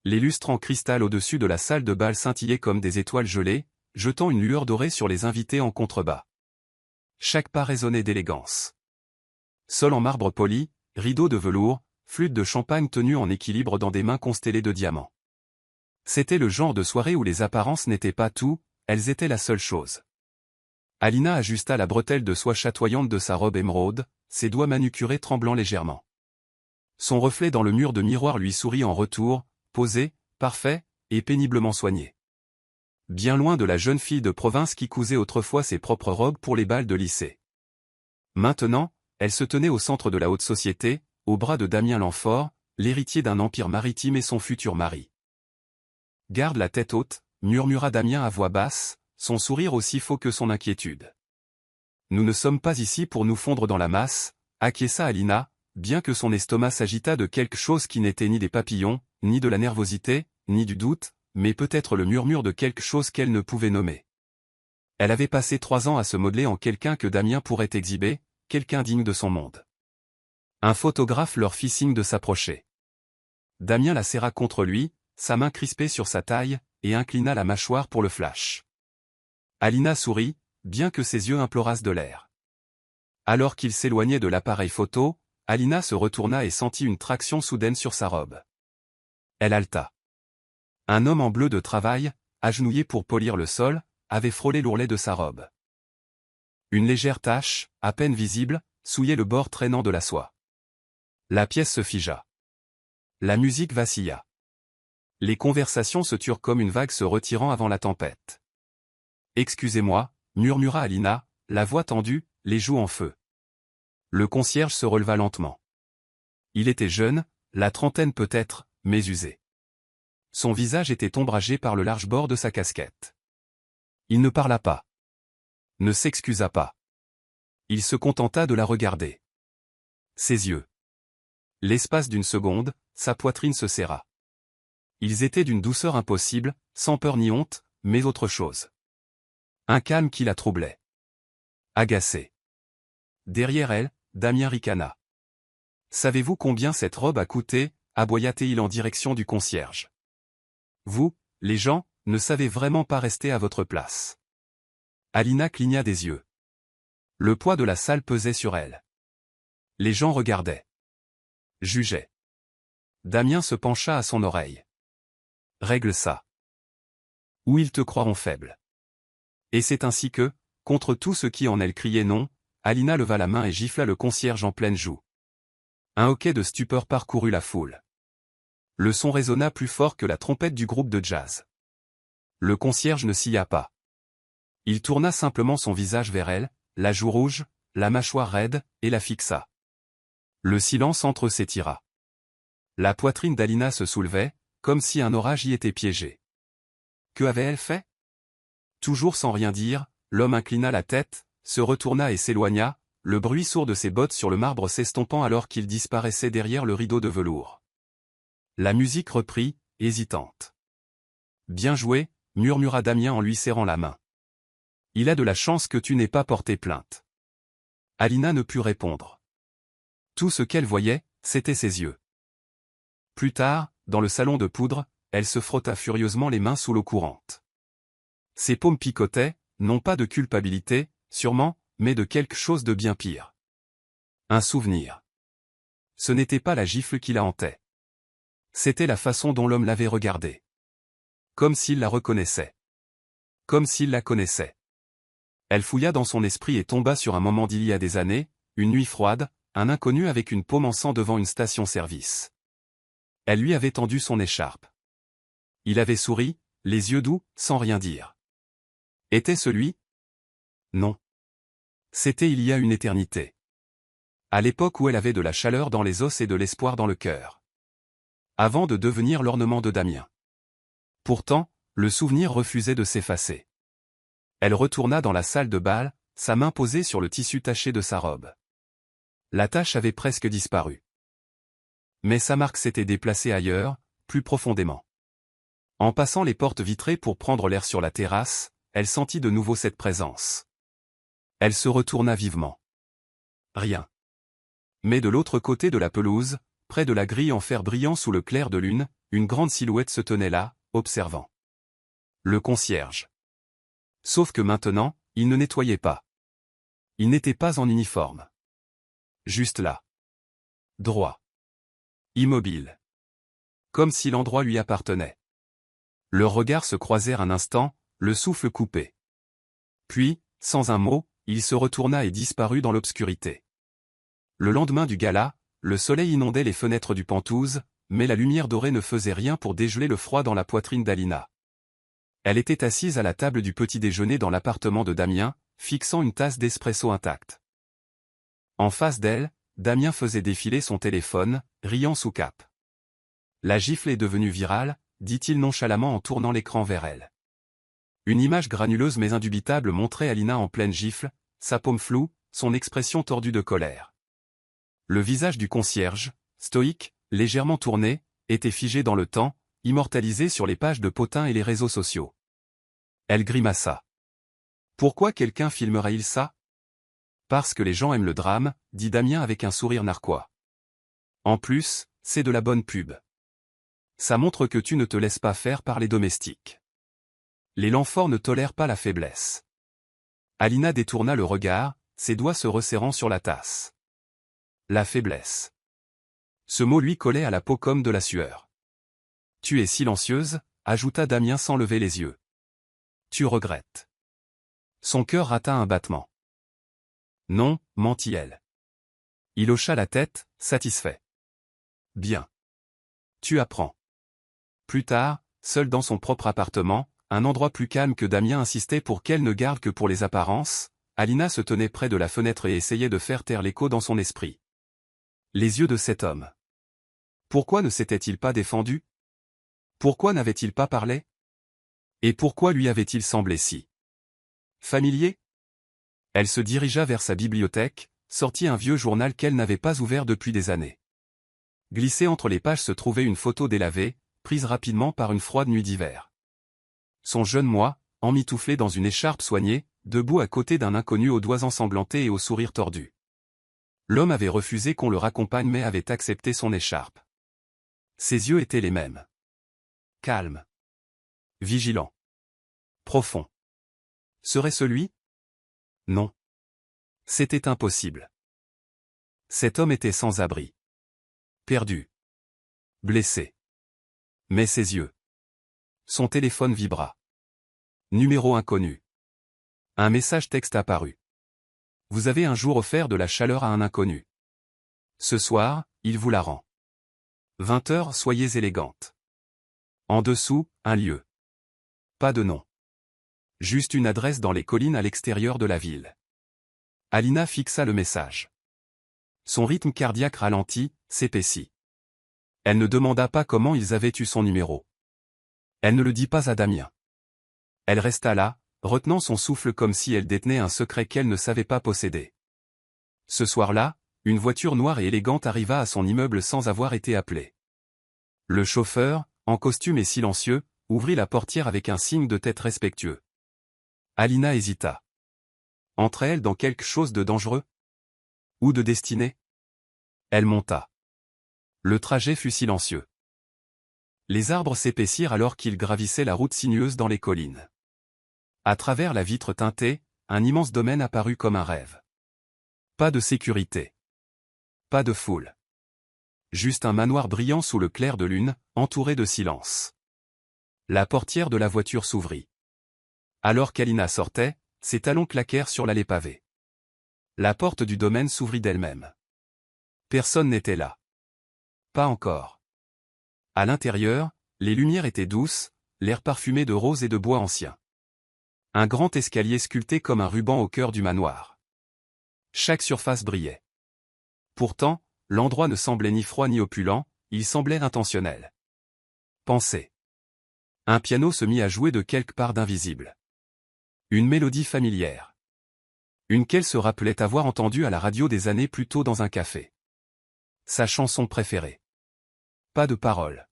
Les lustres en cristal au-dessus de la salle de bal scintillaient comme des étoiles gelées, jetant une lueur dorée sur les invités en contrebas. Chaque pas résonnait d'élégance. Sol en marbre poli, rideaux de velours, flûte de champagne tenue en équilibre dans des mains constellées de diamants. C'était le genre de soirée où les apparences n'étaient pas tout, elles étaient la seule chose. Alina ajusta la bretelle de soie chatoyante de sa robe émeraude, ses doigts manucurés tremblant légèrement. Son reflet dans le mur de miroir lui sourit en retour, posé, parfait, et péniblement soigné. Bien loin de la jeune fille de province qui cousait autrefois ses propres robes pour les bals de lycée. Maintenant, elle se tenait au centre de la haute société, au bras de Damien Lanfort, l'héritier d'un empire maritime et son futur mari. « Garde la tête haute », murmura Damien à voix basse, son sourire aussi faux que son inquiétude. « Nous ne sommes pas ici pour nous fondre dans la masse », acquiesça Alina, bien que son estomac s'agitât de quelque chose qui n'était ni des papillons, ni de la nervosité, ni du doute, mais peut-être le murmure de quelque chose qu'elle ne pouvait nommer. Elle avait passé 3 ans à se modeler en quelqu'un que Damien pourrait exhiber, quelqu'un digne de son monde. Un photographe leur fit signe de s'approcher. Damien la serra contre lui, sa main crispée sur sa taille, et inclina la mâchoire pour le flash. Alina sourit, bien que ses yeux implorassent de l'air. Alors qu'il s'éloignait de l'appareil photo, Alina se retourna et sentit une traction soudaine sur sa robe. Elle haleta. Un homme en bleu de travail, agenouillé pour polir le sol, avait frôlé l'ourlet de sa robe. Une légère tache, à peine visible, souillait le bord traînant de la soie. La pièce se figea. La musique vacilla. Les conversations se turent comme une vague se retirant avant la tempête. « Excusez-moi », murmura Alina, la voix tendue, les joues en feu. Le concierge se releva lentement. Il était jeune, la trentaine peut-être, mais usé. Son visage était ombragé par le large bord de sa casquette. Il ne parla pas. Ne s'excusa pas. Il se contenta de la regarder. Ses yeux. L'espace d'une seconde, sa poitrine se serra. Ils étaient d'une douceur impossible, sans peur ni honte, mais autre chose. Un calme qui la troublait. Agacée. Derrière elle, Damien ricana. « Savez-vous combien cette robe a coûté » aboya-t-il en direction du concierge. « Vous, les gens, ne savez vraiment pas rester à votre place. » Alina cligna des yeux. Le poids de la salle pesait sur elle. Les gens regardaient. Jugeaient. Damien se pencha à son oreille. « Règle ça. Ou ils te croiront faible. » Et c'est ainsi que, contre tout ce qui en elle criait non, Alina leva la main et gifla le concierge en pleine joue. Un hoquet de stupeur parcourut la foule. Le son résonna plus fort que la trompette du groupe de jazz. Le concierge ne scia pas. Il tourna simplement son visage vers elle, la joue rouge, la mâchoire raide, et la fixa. Le silence entre eux s'étira. La poitrine d'Alina se soulevait, comme si un orage y était piégé. Que avait-elle fait? Toujours sans rien dire, l'homme inclina la tête, se retourna et s'éloigna, le bruit sourd de ses bottes sur le marbre s'estompant alors qu'il disparaissait derrière le rideau de velours. La musique reprit, hésitante. « Bien joué », murmura Damien en lui serrant la main. « Il a de la chance que tu n'aies pas porté plainte. » Alina ne put répondre. Tout ce qu'elle voyait, c'était ses yeux. Plus tard, dans le salon de poudre, elle se frotta furieusement les mains sous l'eau courante. Ses paumes picotaient, non pas de culpabilité, sûrement, mais de quelque chose de bien pire. Un souvenir. Ce n'était pas la gifle qui la hantait. C'était la façon dont l'homme l'avait regardée. Comme s'il la reconnaissait. Comme s'il la connaissait. Elle fouilla dans son esprit et tomba sur un moment d'il y a des années, une nuit froide, un inconnu avec une paume en sang devant une station-service. Elle lui avait tendu son écharpe. Il avait souri, les yeux doux, sans rien dire. Était-ce lui? Non. C'était il y a une éternité. À l'époque où elle avait de la chaleur dans les os et de l'espoir dans le cœur. Avant de devenir l'ornement de Damien. Pourtant, le souvenir refusait de s'effacer. Elle retourna dans la salle de bal, sa main posée sur le tissu taché de sa robe. La tache avait presque disparu. Mais sa marque s'était déplacée ailleurs, plus profondément. En passant les portes vitrées pour prendre l'air sur la terrasse, elle sentit de nouveau cette présence. Elle se retourna vivement. Rien. Mais de l'autre côté de la pelouse, près de la grille en fer brillant sous le clair de lune, une grande silhouette se tenait là, observant. Le concierge. Sauf que maintenant, il ne nettoyait pas. Il n'était pas en uniforme. Juste là. Droit. Immobile. Comme si l'endroit lui appartenait. Leurs regards se croisèrent un instant, le souffle coupé. Puis, sans un mot, il se retourna et disparut dans l'obscurité. Le lendemain du gala, le soleil inondait les fenêtres du Penthouse, mais la lumière dorée ne faisait rien pour dégeler le froid dans la poitrine d'Alina. Elle était assise à la table du petit-déjeuner dans l'appartement de Damien, fixant une tasse d'espresso intacte. En face d'elle, Damien faisait défiler son téléphone, riant sous cape. La gifle est devenue virale, dit-il nonchalamment en tournant l'écran vers elle. Une image granuleuse mais indubitable montrait Alina en pleine gifle, sa paume floue, son expression tordue de colère. Le visage du concierge, stoïque, légèrement tourné, était figé dans le temps, immortalisé sur les pages de potins et les réseaux sociaux. Elle grimaça. Pourquoi quelqu'un filmerait-il ça? Parce que les gens aiment le drame, dit Damien avec un sourire narquois. En plus, c'est de la bonne pub. Ça montre que tu ne te laisses pas faire par les domestiques. Les Lanfort ne tolèrent pas la faiblesse. Alina détourna le regard, ses doigts se resserrant sur la tasse. La faiblesse. Ce mot lui collait à la peau comme de la sueur. Tu es silencieuse, ajouta Damien sans lever les yeux. Tu regrettes. Son cœur rata un battement. Non, mentit-elle. Il hocha la tête, satisfait. Bien. Tu apprends. Plus tard, seule dans son propre appartement, un endroit plus calme que Damien insistait pour qu'elle ne garde que pour les apparences, Alina se tenait près de la fenêtre et essayait de faire taire l'écho dans son esprit. Les yeux de cet homme. Pourquoi ne s'était-il pas défendu? Pourquoi n'avait-il pas parlé? Et pourquoi lui avait-il semblé si familier? Elle se dirigea vers sa bibliothèque, sortit un vieux journal qu'elle n'avait pas ouvert depuis des années. Glissée entre les pages se trouvait une photo délavée, prise rapidement par une froide nuit d'hiver. Son jeune moi, emmitouflé dans une écharpe soignée, debout à côté d'un inconnu aux doigts ensanglantés et au sourire tordu. L'homme avait refusé qu'on le raccompagne mais avait accepté son écharpe. Ses yeux étaient les mêmes. Calmes. Vigilants. Profonds. Serait-ce lui? Non. C'était impossible. Cet homme était sans abri. Perdu. Blessé. Mais ses yeux. Son téléphone vibra. Numéro inconnu. Un message texte apparut. Vous avez un jour offert de la chaleur à un inconnu. Ce soir, il vous la rend. 20 heures, soyez élégante. En dessous, un lieu. Pas de nom. Juste une adresse dans les collines à l'extérieur de la ville. Alina fixa le message. Son rythme cardiaque ralentit, s'épaissit. Elle ne demanda pas comment ils avaient eu son numéro. Elle ne le dit pas à Damien. Elle resta là, retenant son souffle comme si elle détenait un secret qu'elle ne savait pas posséder. Ce soir-là, une voiture noire et élégante arriva à son immeuble sans avoir été appelée. Le chauffeur, en costume et silencieux, ouvrit la portière avec un signe de tête respectueux. Alina hésita. Entrait-elle dans quelque chose de dangereux? Ou de destiné? Elle monta. Le trajet fut silencieux. Les arbres s'épaissirent alors qu'ils gravissaient la route sinueuse dans les collines. À travers la vitre teintée, un immense domaine apparut comme un rêve. Pas de sécurité. Pas de foule. Juste un manoir brillant sous le clair de lune, entouré de silence. La portière de la voiture s'ouvrit. Alors qu'Alina sortait, ses talons claquèrent sur l'allée pavée. La porte du domaine s'ouvrit d'elle-même. Personne n'était là. Pas encore. À l'intérieur, les lumières étaient douces, l'air parfumé de roses et de bois anciens. Un grand escalier sculpté comme un ruban au cœur du manoir. Chaque surface brillait. Pourtant, l'endroit ne semblait ni froid ni opulent, il semblait intentionnel. Pensez. Un piano se mit à jouer de quelque part d'invisible. Une mélodie familière. Une qu'elle se rappelait avoir entendue à la radio des années plus tôt dans un café. Sa chanson préférée. Pas de paroles.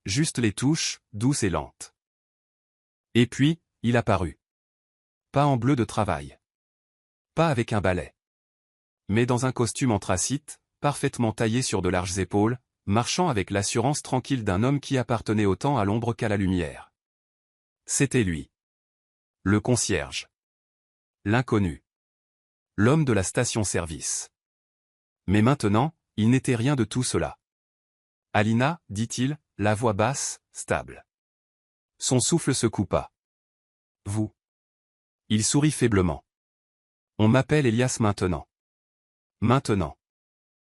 Juste les touches, douces et lentes. Et puis, il apparut. Pas en bleu de travail. Pas avec un balai. Mais dans un costume anthracite, parfaitement taillé sur de larges épaules, marchant avec l'assurance tranquille d'un homme qui appartenait autant à l'ombre qu'à la lumière. C'était lui. Le concierge. L'inconnu. L'homme de la station-service. Mais maintenant, il n'était rien de tout cela. « Alina » dit-il, la voix basse, stable. Son souffle se coupa. « Vous ?» Il sourit faiblement. « On m'appelle Elias maintenant. »« Maintenant. »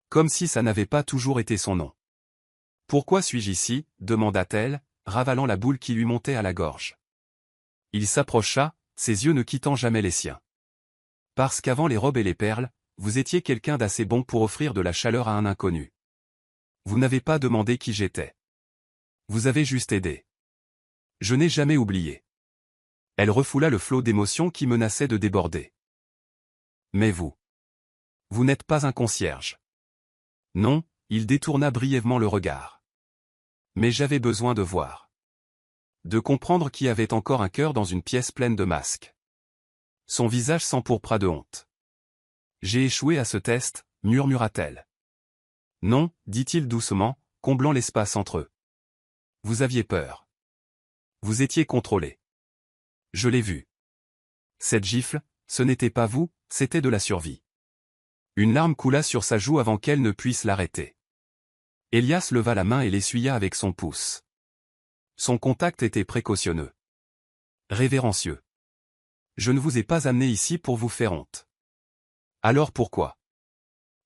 Comme si ça n'avait pas toujours été son nom. « Pourquoi suis-je ici ?» demanda-t-elle, ravalant la boule qui lui montait à la gorge. Il s'approcha, ses yeux ne quittant jamais les siens. « Parce qu'avant les robes et les perles, vous étiez quelqu'un d'assez bon pour offrir de la chaleur à un inconnu. Vous n'avez pas demandé qui j'étais. Vous avez juste aidé. Je n'ai jamais oublié. » Elle refoula le flot d'émotions qui menaçait de déborder. « Mais vous n'êtes pas un concierge. » Non, il détourna brièvement le regard. « Mais j'avais besoin de voir. De comprendre qui avait encore un cœur dans une pièce pleine de masques. » Son visage s'empourpra de honte. « J'ai échoué à ce test, murmura-t-elle. « Non, dit-il doucement, comblant l'espace entre eux. Vous aviez peur. Vous étiez contrôlé. Je l'ai vu. Cette gifle, ce n'était pas vous, c'était de la survie. » Une larme coula sur sa joue avant qu'elle ne puisse l'arrêter. Elias leva la main et l'essuya avec son pouce. Son contact était précautionneux. Révérencieux. « Je ne vous ai pas amené ici pour vous faire honte. Alors pourquoi ?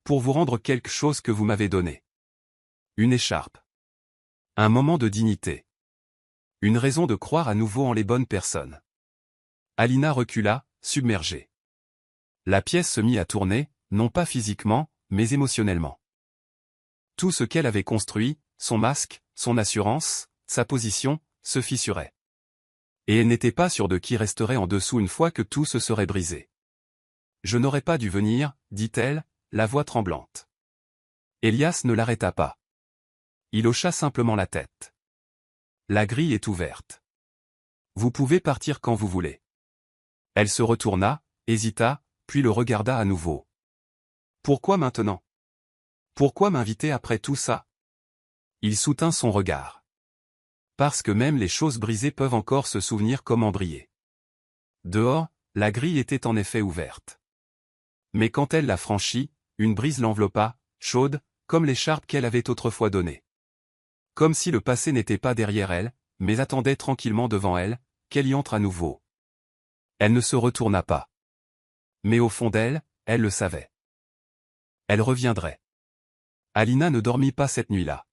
Pour vous rendre quelque chose que vous m'avez donné. Une écharpe. Un moment de dignité. Une raison de croire à nouveau en les bonnes personnes. » Alina recula, submergée. La pièce se mit à tourner, non pas physiquement, mais émotionnellement. Tout ce qu'elle avait construit, son masque, son assurance, sa position, se fissurait. Et elle n'était pas sûre de qui resterait en dessous une fois que tout se serait brisé. « Je n'aurais pas dû venir, dit-elle, la voix tremblante. Elias ne l'arrêta pas. Il hocha simplement la tête. « La grille est ouverte. Vous pouvez partir quand vous voulez. » Elle se retourna, hésita, puis le regarda à nouveau. « Pourquoi maintenant ? Pourquoi m'inviter après tout ça ?» Il soutint son regard. « Parce que même les choses brisées peuvent encore se souvenir comment briller. » Dehors, la grille était en effet ouverte. Mais quand elle la franchit, une brise l'enveloppa, chaude, comme l'écharpe qu'elle avait autrefois donnée. Comme si le passé n'était pas derrière elle, mais attendait tranquillement devant elle, qu'elle y entre à nouveau. Elle ne se retourna pas. Mais au fond d'elle, elle le savait. Elle reviendrait. Alina ne dormit pas cette nuit-là.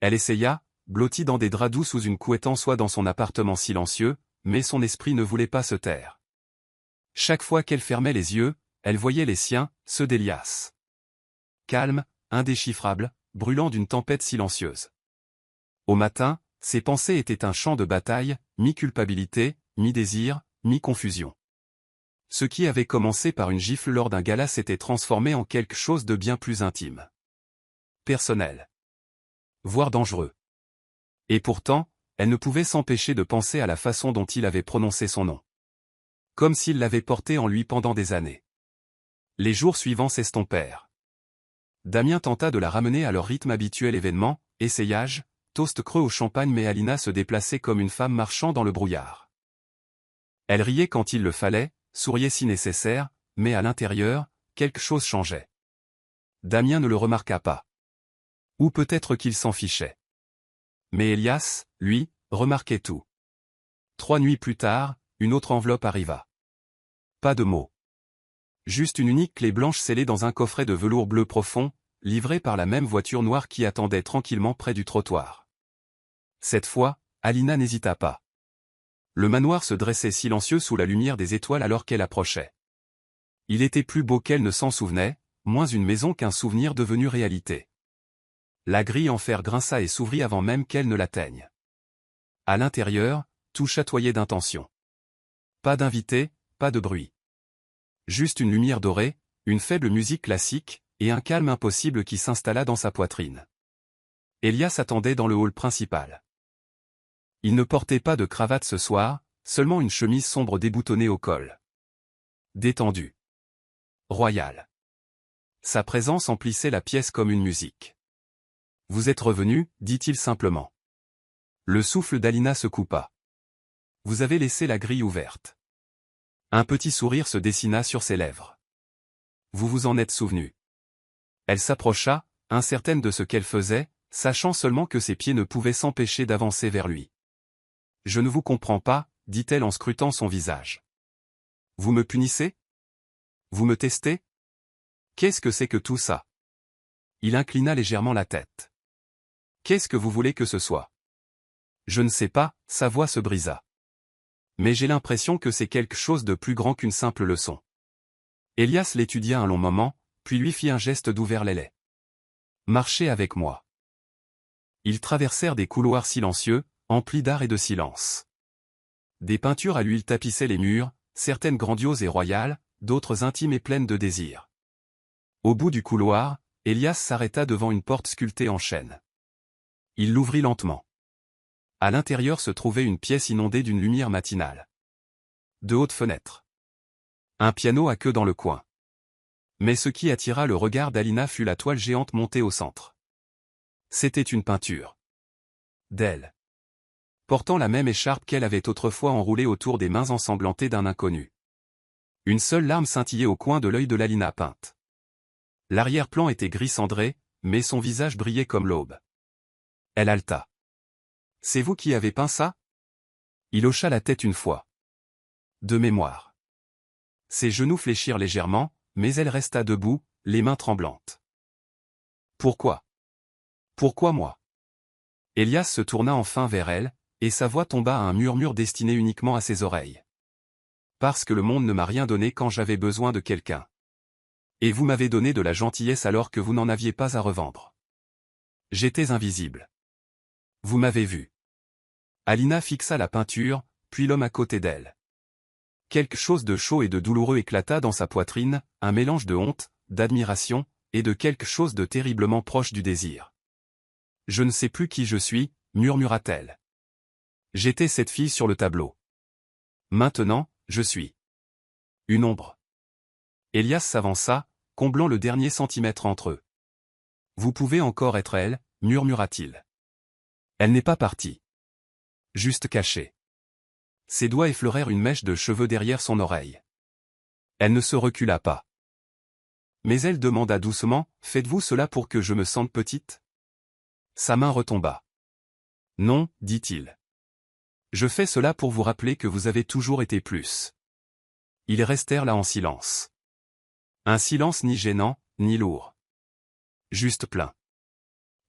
Elle essaya, blottie dans des draps doux sous une couette en soie dans son appartement silencieux, mais son esprit ne voulait pas se taire. Chaque fois qu'elle fermait les yeux, elle voyait les siens, ceux d'Elias. Calme, indéchiffrable, brûlant d'une tempête silencieuse. Au matin, ses pensées étaient un champ de bataille, mi-culpabilité, mi-désir, mi-confusion. Ce qui avait commencé par une gifle lors d'un gala s'était transformé en quelque chose de bien plus intime. Personnel. Voire dangereux. Et pourtant, elle ne pouvait s'empêcher de penser à la façon dont il avait prononcé son nom. Comme s'il l'avait porté en lui pendant des années. Les jours suivants s'estompèrent. Damien tenta de la ramener à leur rythme habituel événement, essayage, toast creux au champagne mais Alina se déplaçait comme une femme marchant dans le brouillard. Elle riait quand il le fallait, souriait si nécessaire, mais à l'intérieur, quelque chose changeait. Damien ne le remarqua pas. Ou peut-être qu'il s'en fichait. Mais Elias, lui, remarquait tout. 3 nuits plus tard, une autre enveloppe arriva. Pas de mots. Juste une unique clé blanche scellée dans un coffret de velours bleu profond, livrée par la même voiture noire qui attendait tranquillement près du trottoir. Cette fois, Alina n'hésita pas. Le manoir se dressait silencieux sous la lumière des étoiles alors qu'elle approchait. Il était plus beau qu'elle ne s'en souvenait, moins une maison qu'un souvenir devenu réalité. La grille en fer grinça et s'ouvrit avant même qu'elle ne l'atteigne. À l'intérieur, tout chatoyait d'intention. Pas d'invité, pas de bruit. Juste une lumière dorée, une faible musique classique, et un calme impossible qui s'installa dans sa poitrine. Elias attendait dans le hall principal. Il ne portait pas de cravate ce soir, seulement une chemise sombre déboutonnée au col. Détendu. Royal. Sa présence emplissait la pièce comme une musique. Vous êtes revenu, dit-il simplement. Le souffle d'Alina se coupa. Vous avez laissé la grille ouverte. Un petit sourire se dessina sur ses lèvres. Vous vous en êtes souvenu. Elle s'approcha, incertaine de ce qu'elle faisait, sachant seulement que ses pieds ne pouvaient s'empêcher d'avancer vers lui. Je ne vous comprends pas, dit-elle en scrutant son visage. Vous me punissez? Vous me testez? Qu'est-ce que c'est que tout ça? Il inclina légèrement la tête. Qu'est-ce que vous voulez que ce soit? Je ne sais pas, sa voix se brisa. Mais j'ai l'impression que c'est quelque chose de plus grand qu'une simple leçon. Elias l'étudia un long moment, puis lui fit un geste doux vers l'ailée. Marchez avec moi. Ils traversèrent des couloirs silencieux, emplis d'art et de silence. Des peintures à l'huile tapissaient les murs, certaines grandioses et royales, d'autres intimes et pleines de désir. Au bout du couloir, Elias s'arrêta devant une porte sculptée en chêne. Il l'ouvrit lentement. À l'intérieur se trouvait une pièce inondée d'une lumière matinale. De hautes fenêtres. Un piano à queue dans le coin. Mais ce qui attira le regard d'Alina fut la toile géante montée au centre. C'était une peinture. D'elle. Portant la même écharpe qu'elle avait autrefois enroulée autour des mains ensanglantées d'un inconnu. Une seule larme scintillait au coin de l'œil de l'Alina peinte. L'arrière-plan était gris cendré, mais son visage brillait comme l'aube. Elle haleta. C'est vous qui avez peint ça? Il hocha la tête une fois. De mémoire. Ses genoux fléchirent légèrement, mais elle resta debout, les mains tremblantes. Pourquoi? Pourquoi moi? Elias se tourna enfin vers elle, et sa voix tomba à un murmure destiné uniquement à ses oreilles. Parce que le monde ne m'a rien donné quand j'avais besoin de quelqu'un. Et vous m'avez donné de la gentillesse alors que vous n'en aviez pas à revendre. J'étais invisible. Vous m'avez vu. Alina fixa la peinture, puis l'homme à côté d'elle. Quelque chose de chaud et de douloureux éclata dans sa poitrine, un mélange de honte, d'admiration, et de quelque chose de terriblement proche du désir. Je ne sais plus qui je suis, murmura-t-elle. J'étais cette fille sur le tableau. Maintenant, je suis une ombre. Elias s'avança, comblant le dernier centimètre entre eux. Vous pouvez encore être elle, murmura-t-il. Elle n'est pas partie. Juste cachée. Ses doigts effleurèrent une mèche de cheveux derrière son oreille. Elle ne se recula pas. Mais elle demanda doucement, faites-vous cela pour que je me sente petite? Sa main retomba. Non, dit-il. Je fais cela pour vous rappeler que vous avez toujours été plus. Ils restèrent là en silence. Un silence ni gênant, ni lourd. Juste plein.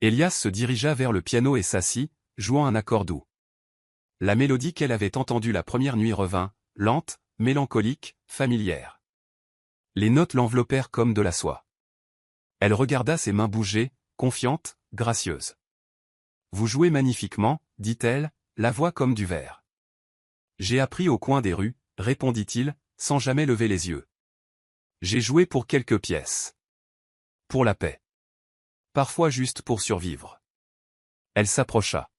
Elias se dirigea vers le piano et s'assit, jouant un accord doux. La mélodie qu'elle avait entendue la première nuit revint, lente, mélancolique, familière. Les notes l'enveloppèrent comme de la soie. Elle regarda ses mains bouger, confiante, gracieuse. Vous jouez magnifiquement, dit-elle, la voix comme du verre. J'ai appris au coin des rues, répondit-il, sans jamais lever les yeux. J'ai joué pour quelques pièces. Pour la paix. Parfois juste pour survivre. Elle s'approcha.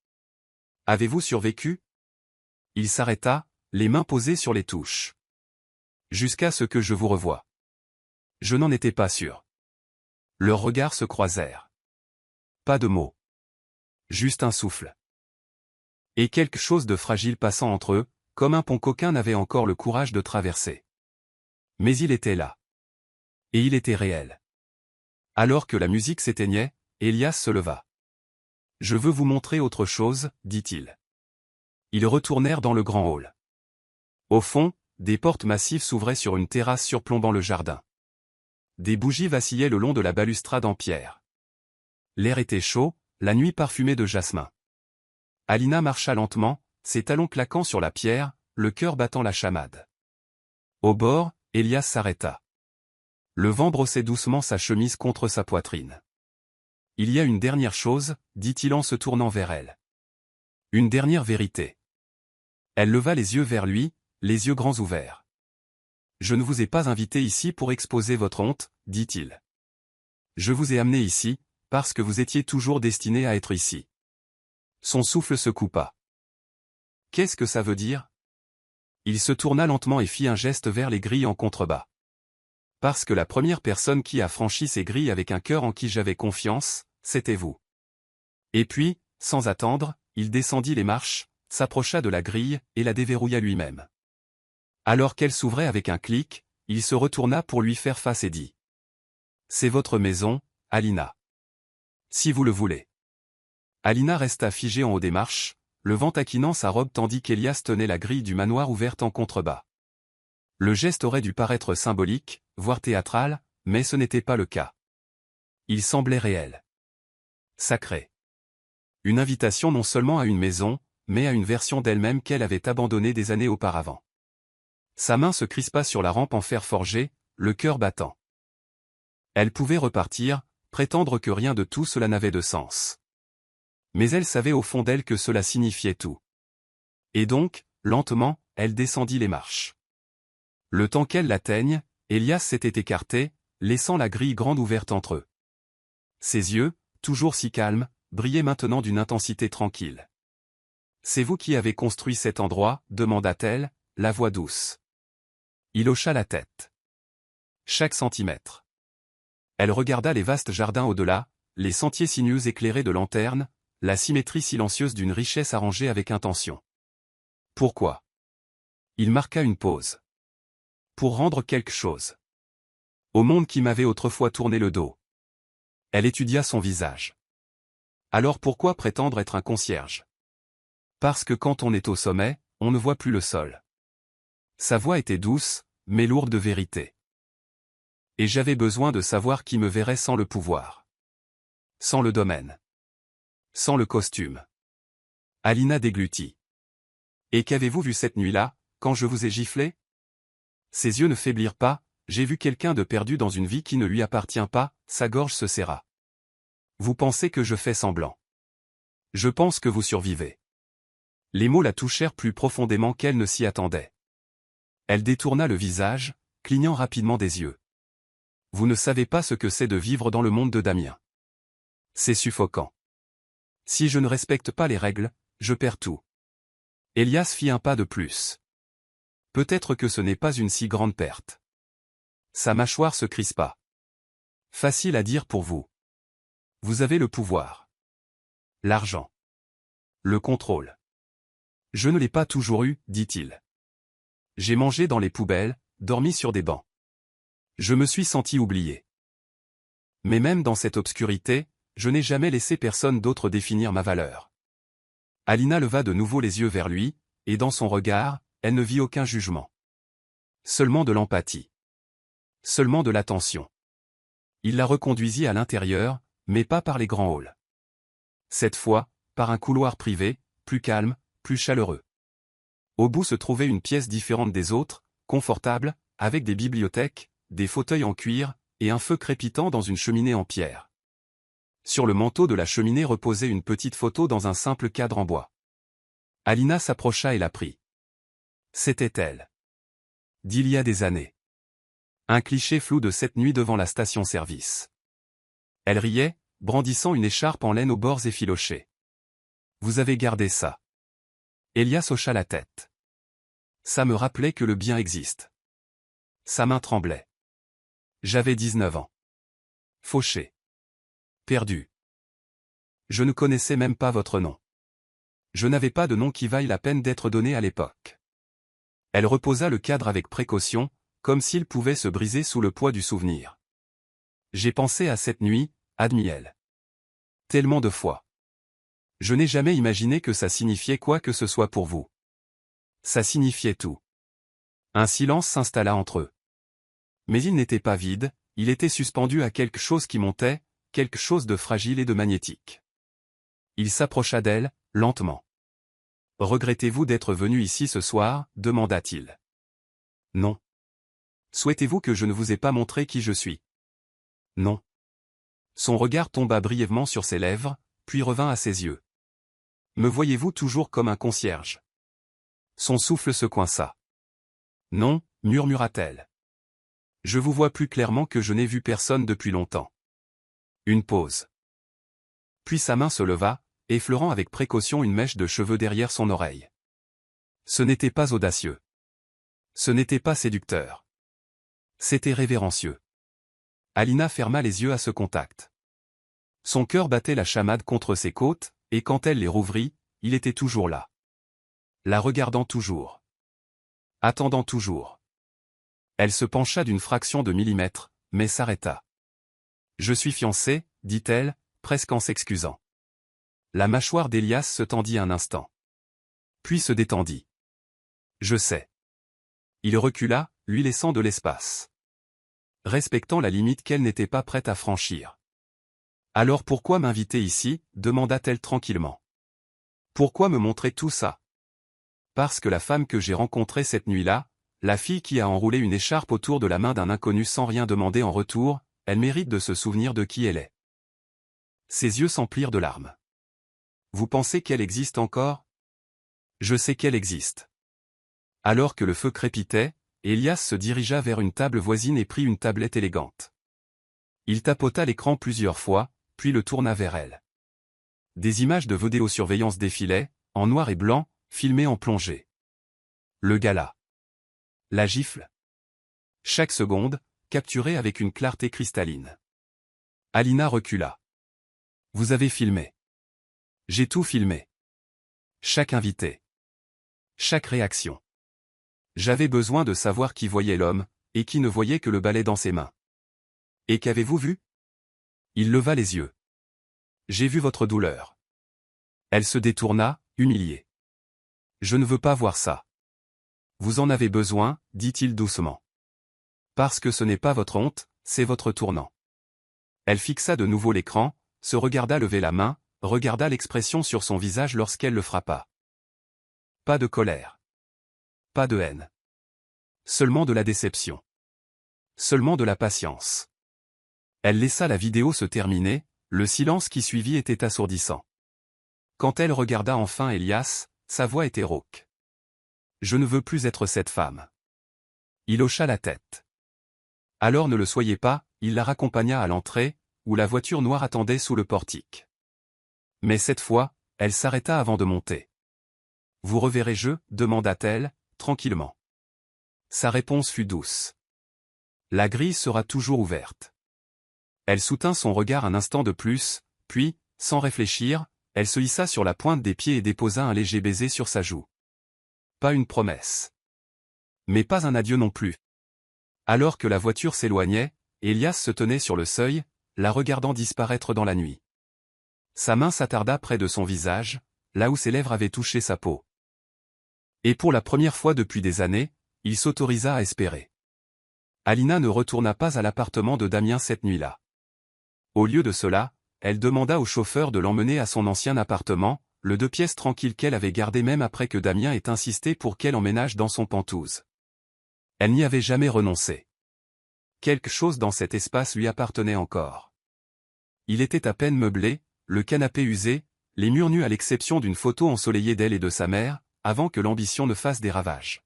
Avez-vous survécu? Il s'arrêta, les mains posées sur les touches. Jusqu'à ce que je vous revoie. Je n'en étais pas sûr. Leurs regards se croisèrent. Pas de mots. Juste un souffle. Et quelque chose de fragile passant entre eux, comme un pont qu'aucun n'avait encore le courage de traverser. Mais il était là. Et il était réel. Alors que la musique s'éteignait, Elias se leva. Je veux vous montrer autre chose, dit-il. Ils retournèrent dans le grand hall. Au fond, des portes massives s'ouvraient sur une terrasse surplombant le jardin. Des bougies vacillaient le long de la balustrade en pierre. L'air était chaud, la nuit parfumée de jasmin. Alina marcha lentement, ses talons claquant sur la pierre, le cœur battant la chamade. Au bord, Elias s'arrêta. Le vent brossait doucement sa chemise contre sa poitrine. Il y a une dernière chose, dit-il en se tournant vers elle. Une dernière vérité. Elle leva les yeux vers lui, les yeux grands ouverts. Je ne vous ai pas invité ici pour exposer votre honte, dit-il. Je vous ai amené ici, parce que vous étiez toujours destiné à être ici. Son souffle se coupa. Qu'est-ce que ça veut dire? Il se tourna lentement et fit un geste vers les grilles en contrebas. Parce que la première personne qui a franchi ces grilles avec un cœur en qui j'avais confiance, c'était vous. Et puis, sans attendre, il descendit les marches, s'approcha de la grille et la déverrouilla lui-même. Alors qu'elle s'ouvrait avec un clic, il se retourna pour lui faire face et dit : « C'est votre maison, Alina. Si vous le voulez. » Alina resta figée en haut des marches, le vent taquinant sa robe tandis qu'Elias tenait la grille du manoir ouverte en contrebas. Le geste aurait dû paraître symbolique, voire théâtral, mais ce n'était pas le cas. Il semblait réel. Sacré. Une invitation non seulement à une maison, mais à une version d'elle-même qu'elle avait abandonnée des années auparavant. Sa main se crispa sur la rampe en fer forgé, le cœur battant. Elle pouvait repartir, prétendre que rien de tout cela n'avait de sens. Mais elle savait au fond d'elle que cela signifiait tout. Et donc, lentement, elle descendit les marches. Le temps qu'elle l'atteigne, Elias s'était écarté, laissant la grille grande ouverte entre eux. Ses yeux, toujours si calmes, brillaient maintenant d'une intensité tranquille. « C'est vous qui avez construit cet endroit ?» demanda-t-elle, la voix douce. Il hocha la tête. Chaque centimètre. Elle regarda les vastes jardins au-delà, les sentiers sinueux éclairés de lanternes, la symétrie silencieuse d'une richesse arrangée avec intention. Pourquoi ? Il marqua une pause. Pour rendre quelque chose. Au monde qui m'avait autrefois tourné le dos. Elle étudia son visage. Alors pourquoi prétendre être un concierge ? Parce que quand on est au sommet, on ne voit plus le sol. Sa voix était douce, mais lourde de vérité. Et j'avais besoin de savoir qui me verrait sans le pouvoir. Sans le domaine. Sans le costume. Alina déglutit. Et qu'avez-vous vu cette nuit-là, quand je vous ai giflé ? Ses yeux ne faiblirent pas, j'ai vu quelqu'un de perdu dans une vie qui ne lui appartient pas, sa gorge se serra. Vous pensez que je fais semblant. Je pense que vous survivez. Les mots la touchèrent plus profondément qu'elle ne s'y attendait. Elle détourna le visage, clignant rapidement des yeux. Vous ne savez pas ce que c'est de vivre dans le monde de Damien. C'est suffocant. Si je ne respecte pas les règles, je perds tout. Elias fit un pas de plus. Peut-être que ce n'est pas une si grande perte. Sa mâchoire se crispa. Facile à dire pour vous. Vous avez le pouvoir. L'argent. Le contrôle. Je ne l'ai pas toujours eu, dit-il. J'ai mangé dans les poubelles, dormi sur des bancs. Je me suis senti oublié. Mais même dans cette obscurité, je n'ai jamais laissé personne d'autre définir ma valeur. Alina leva de nouveau les yeux vers lui, et dans son regard, elle ne vit aucun jugement. Seulement de l'empathie. Seulement de l'attention. Il la reconduisit à l'intérieur, mais pas par les grands halls. Cette fois, par un couloir privé, plus calme, plus chaleureux. Au bout se trouvait une pièce différente des autres, confortable, avec des bibliothèques, des fauteuils en cuir, et un feu crépitant dans une cheminée en pierre. Sur le manteau de la cheminée reposait une petite photo dans un simple cadre en bois. Alina s'approcha et la prit. C'était elle. D'il y a des années. Un cliché flou de cette nuit devant la station-service. Elle riait, brandissant une écharpe en laine aux bords effilochés. Vous avez gardé ça. Elias hocha la tête. Ça me rappelait que le bien existe. Sa main tremblait. J'avais 19 ans. Fauché. Perdu. Je ne connaissais même pas votre nom. Je n'avais pas de nom qui vaille la peine d'être donné à l'époque. Elle reposa le cadre avec précaution, comme s'il pouvait se briser sous le poids du souvenir. J'ai pensé à cette nuit, admit-elle. Tellement de fois. Je n'ai jamais imaginé que ça signifiait quoi que ce soit pour vous. Ça signifiait tout. Un silence s'installa entre eux. Mais il n'était pas vide, il était suspendu à quelque chose qui montait, quelque chose de fragile et de magnétique. Il s'approcha d'elle, lentement. « Regrettez-vous d'être venu ici ce soir ?» demanda-t-il. « Non. »« Souhaitez-vous que je ne vous ai pas montré qui je suis ?» ?»« Non. » Son regard tomba brièvement sur ses lèvres, puis revint à ses yeux. « Me voyez-vous toujours comme un concierge ?» Son souffle se coinça. « Non, » murmura-t-elle. « Je vous vois plus clairement que je n'ai vu personne depuis longtemps. » Une pause. Puis sa main se leva, effleurant avec précaution une mèche de cheveux derrière son oreille. Ce n'était pas audacieux. Ce n'était pas séducteur. C'était révérencieux. Alina ferma les yeux à ce contact. Son cœur battait la chamade contre ses côtes, et quand elle les rouvrit, il était toujours là. La regardant toujours. Attendant toujours. Elle se pencha d'une fraction de millimètre, mais s'arrêta. « Je suis fiancée, dit-elle, presque en s'excusant. La mâchoire d'Elias se tendit un instant. Puis se détendit. « Je sais. » Il recula, lui laissant de l'espace. Respectant la limite qu'elle n'était pas prête à franchir. « Alors pourquoi m'inviter ici ?» demanda-t-elle tranquillement. « Pourquoi me montrer tout ça ?»« Parce que la femme que j'ai rencontrée cette nuit-là, la fille qui a enroulé une écharpe autour de la main d'un inconnu sans rien demander en retour, elle mérite de se souvenir de qui elle est. » Ses yeux s'emplirent de larmes. « Vous pensez qu'elle existe encore ? » ?»« Je sais qu'elle existe. » Alors que le feu crépitait, Elias se dirigea vers une table voisine et prit une tablette élégante. Il tapota l'écran plusieurs fois, puis le tourna vers elle. Des images de vidéosurveillance défilaient, en noir et blanc, filmées en plongée. Le gala. La gifle. Chaque seconde, capturée avec une clarté cristalline. Alina recula. « Vous avez filmé. » »« J'ai tout filmé. Chaque invité. Chaque réaction. J'avais besoin de savoir qui voyait l'homme, et qui ne voyait que le balai dans ses mains. »« Et qu'avez-vous vu ?» Il leva les yeux. « J'ai vu votre douleur. » Elle se détourna, humiliée. « Je ne veux pas voir ça. »« Vous en avez besoin, dit-il doucement. Parce que ce n'est pas votre honte, c'est votre tournant. » Elle fixa de nouveau l'écran, se regarda lever la main, regarda l'expression sur son visage lorsqu'elle le frappa. Pas de colère. Pas de haine. Seulement de la déception. Seulement de la patience. Elle laissa la vidéo se terminer, le silence qui suivit était assourdissant. Quand elle regarda enfin Elias, sa voix était rauque. « Je ne veux plus être cette femme. » Il hocha la tête. « Alors ne le soyez pas », il la raccompagna à l'entrée, où la voiture noire attendait sous le portique. Mais cette fois, elle s'arrêta avant de monter. « Vous reverrai-je » demanda-t-elle, tranquillement. Sa réponse fut douce. « La grille sera toujours ouverte. » Elle soutint son regard un instant de plus, puis, sans réfléchir, elle se hissa sur la pointe des pieds et déposa un léger baiser sur sa joue. Pas une promesse. Mais pas un adieu non plus. Alors que la voiture s'éloignait, Elias se tenait sur le seuil, la regardant disparaître dans la nuit. Sa main s'attarda près de son visage, là où ses lèvres avaient touché sa peau. Et pour la première fois depuis des années, il s'autorisa à espérer. Alina ne retourna pas à l'appartement de Damien cette nuit-là. Au lieu de cela, elle demanda au chauffeur de l'emmener à son ancien appartement, le 2 pièces tranquille qu'elle avait gardé même après que Damien ait insisté pour qu'elle emménage dans son Penthouse. Elle n'y avait jamais renoncé. Quelque chose dans cet espace lui appartenait encore. Il était à peine meublé, le canapé usé, les murs nus à l'exception d'une photo ensoleillée d'elle et de sa mère, avant que l'ambition ne fasse des ravages.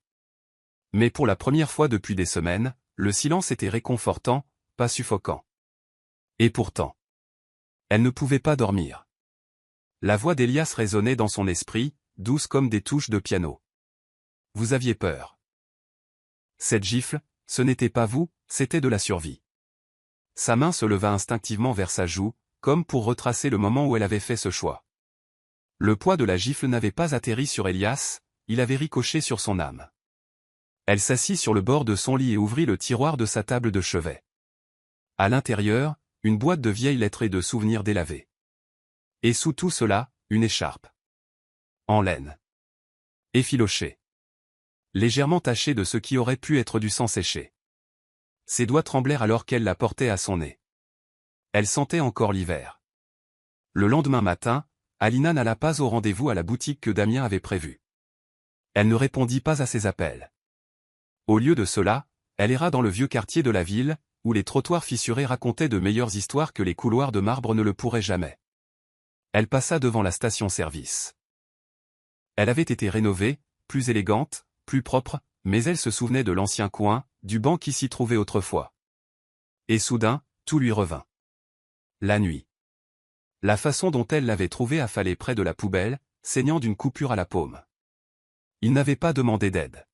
Mais pour la première fois depuis des semaines, le silence était réconfortant, pas suffocant. Et pourtant, elle ne pouvait pas dormir. La voix d'Elias résonnait dans son esprit, douce comme des touches de piano. Vous aviez peur. Cette gifle, ce n'était pas vous, c'était de la survie. Sa main se leva instinctivement vers sa joue, comme pour retracer le moment où elle avait fait ce choix. Le poids de la gifle n'avait pas atterri sur Elias, il avait ricoché sur son âme. Elle s'assit sur le bord de son lit et ouvrit le tiroir de sa table de chevet. À l'intérieur, une boîte de vieilles lettres et de souvenirs délavés. Et sous tout cela, une écharpe. En laine. Effilochée. Légèrement tachée de ce qui aurait pu être du sang séché. Ses doigts tremblèrent alors qu'elle la portait à son nez. Elle sentait encore l'hiver. Le lendemain matin, Alina n'alla pas au rendez-vous à la boutique que Damien avait prévu. Elle ne répondit pas à ses appels. Au lieu de cela, elle erra dans le vieux quartier de la ville, où les trottoirs fissurés racontaient de meilleures histoires que les couloirs de marbre ne le pourraient jamais. Elle passa devant la station-service. Elle avait été rénovée, plus élégante, plus propre, mais elle se souvenait de l'ancien coin, du banc qui s'y trouvait autrefois. Et soudain, tout lui revint. La nuit. La façon dont elle l'avait trouvé affalé près de la poubelle, saignant d'une coupure à la paume. Il n'avait pas demandé d'aide.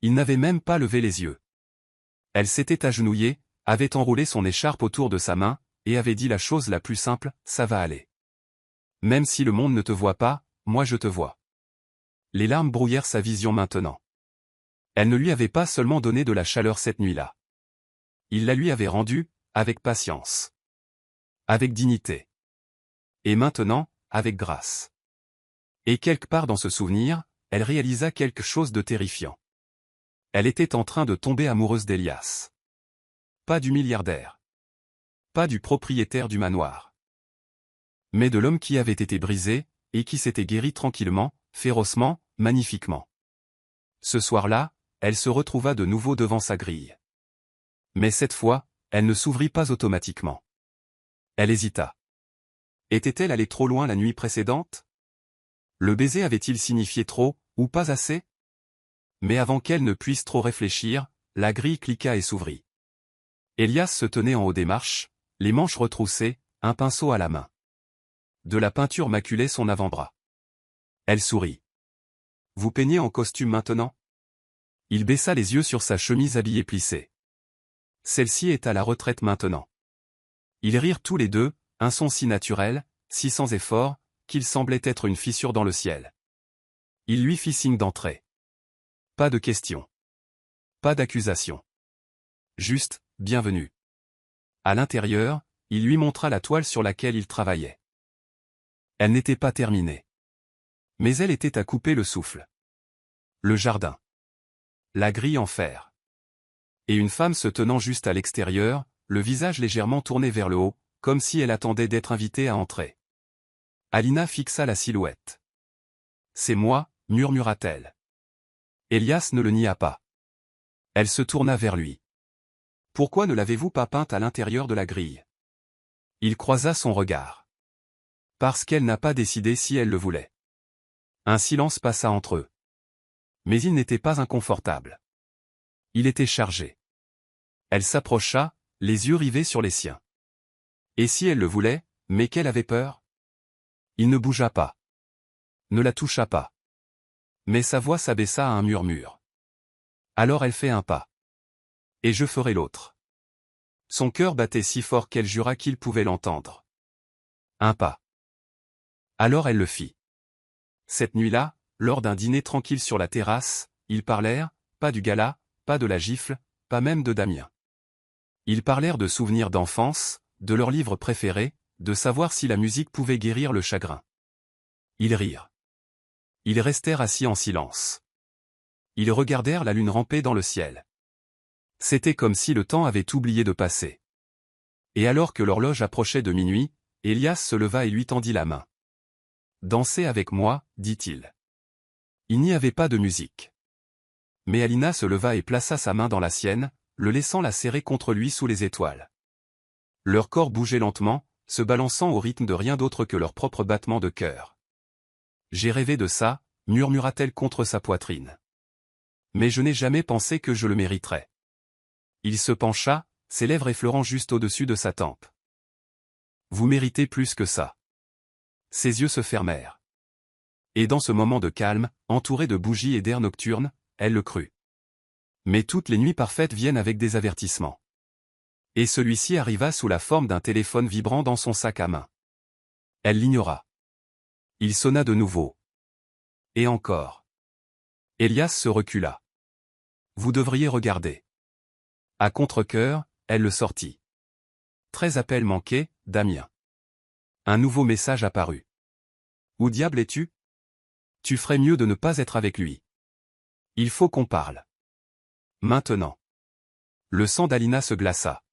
Il n'avait même pas levé les yeux. Elle s'était agenouillée, avait enroulé son écharpe autour de sa main, et avait dit la chose la plus simple, ça va aller. Même si le monde ne te voit pas, moi je te vois. Les larmes brouillèrent sa vision maintenant. Elle ne lui avait pas seulement donné de la chaleur cette nuit-là. Il la lui avait rendue, avec patience. Avec dignité. Et maintenant, avec grâce. Et quelque part dans ce souvenir, elle réalisa quelque chose de terrifiant. Elle était en train de tomber amoureuse d'Elias. Pas du milliardaire. Pas du propriétaire du manoir. Mais de l'homme qui avait été brisé, et qui s'était guéri tranquillement, férocement, magnifiquement. Ce soir-là, elle se retrouva de nouveau devant sa grille. Mais cette fois, elle ne s'ouvrit pas automatiquement. Elle hésita. Était-elle allée trop loin la nuit précédente? Le baiser avait-il signifié trop, ou pas assez? Mais avant qu'elle ne puisse trop réfléchir, la grille cliqua et s'ouvrit. Elias se tenait en haut des marches, les manches retroussées, un pinceau à la main. De la peinture maculait son avant-bras. Elle sourit. « Vous peignez en costume maintenant ?» Il baissa les yeux sur sa chemise habillée plissée. Celle-ci est à la retraite maintenant. Ils rirent tous les deux, un son si naturel, si sans effort, qu'il semblait être une fissure dans le ciel. Il lui fit signe d'entrer. Pas de questions. Pas d'accusation. Juste, bienvenue. À l'intérieur, il lui montra la toile sur laquelle il travaillait. Elle n'était pas terminée. Mais elle était à couper le souffle. Le jardin. La grille en fer. Et une femme se tenant juste à l'extérieur, le visage légèrement tourné vers le haut, comme si elle attendait d'être invitée à entrer. Alina fixa la silhouette. « C'est moi », murmura-t-elle. Elias ne le nia pas. Elle se tourna vers lui. « Pourquoi ne l'avez-vous pas peinte à l'intérieur de la grille ?» Il croisa son regard. « Parce qu'elle n'a pas décidé si elle le voulait. » Un silence passa entre eux. Mais il n'était pas inconfortable. Il était chargé. Elle s'approcha, les yeux rivés sur les siens. Et si elle le voulait, mais qu'elle avait peur? Il ne bougea pas. Ne la toucha pas. Mais sa voix s'abaissa à un murmure. Alors elle fait un pas. Et je ferai l'autre. Son cœur battait si fort qu'elle jura qu'il pouvait l'entendre. Un pas. Alors elle le fit. Cette nuit-là, lors d'un dîner tranquille sur la terrasse, ils parlèrent, pas du gala, pas de la gifle, pas même de Damien. Ils parlèrent de souvenirs d'enfance, de leurs livres préférés, de savoir si la musique pouvait guérir le chagrin. Ils rirent. Ils restèrent assis en silence. Ils regardèrent la lune ramper dans le ciel. C'était comme si le temps avait oublié de passer. Et alors que l'horloge approchait de minuit, Elias se leva et lui tendit la main. « Dansez avec moi, dit-il. » Il n'y avait pas de musique. Mais Alina se leva et plaça sa main dans la sienne, le laissant la serrer contre lui sous les étoiles. Leur corps bougeait lentement, se balançant au rythme de rien d'autre que leur propre battement de cœur. « J'ai rêvé de ça, » murmura-t-elle contre sa poitrine. « Mais je n'ai jamais pensé que je le mériterais. » Il se pencha, ses lèvres effleurant juste au-dessus de sa tempe. « Vous méritez plus que ça. » Ses yeux se fermèrent. Et dans ce moment de calme, entouré de bougies et d'air nocturne, elle le crut. Mais toutes les nuits parfaites viennent avec des avertissements. Et celui-ci arriva sous la forme d'un téléphone vibrant dans son sac à main. Elle l'ignora. Il sonna de nouveau. Et encore. Elias se recula. « Vous devriez regarder. » À contre-cœur, elle le sortit. 13 appels manqués, Damien. Un nouveau message apparut. « Où diable es-tu? Tu ferais mieux de ne pas être avec lui. Il faut qu'on parle. Maintenant. » Le sang d'Alina se glaça.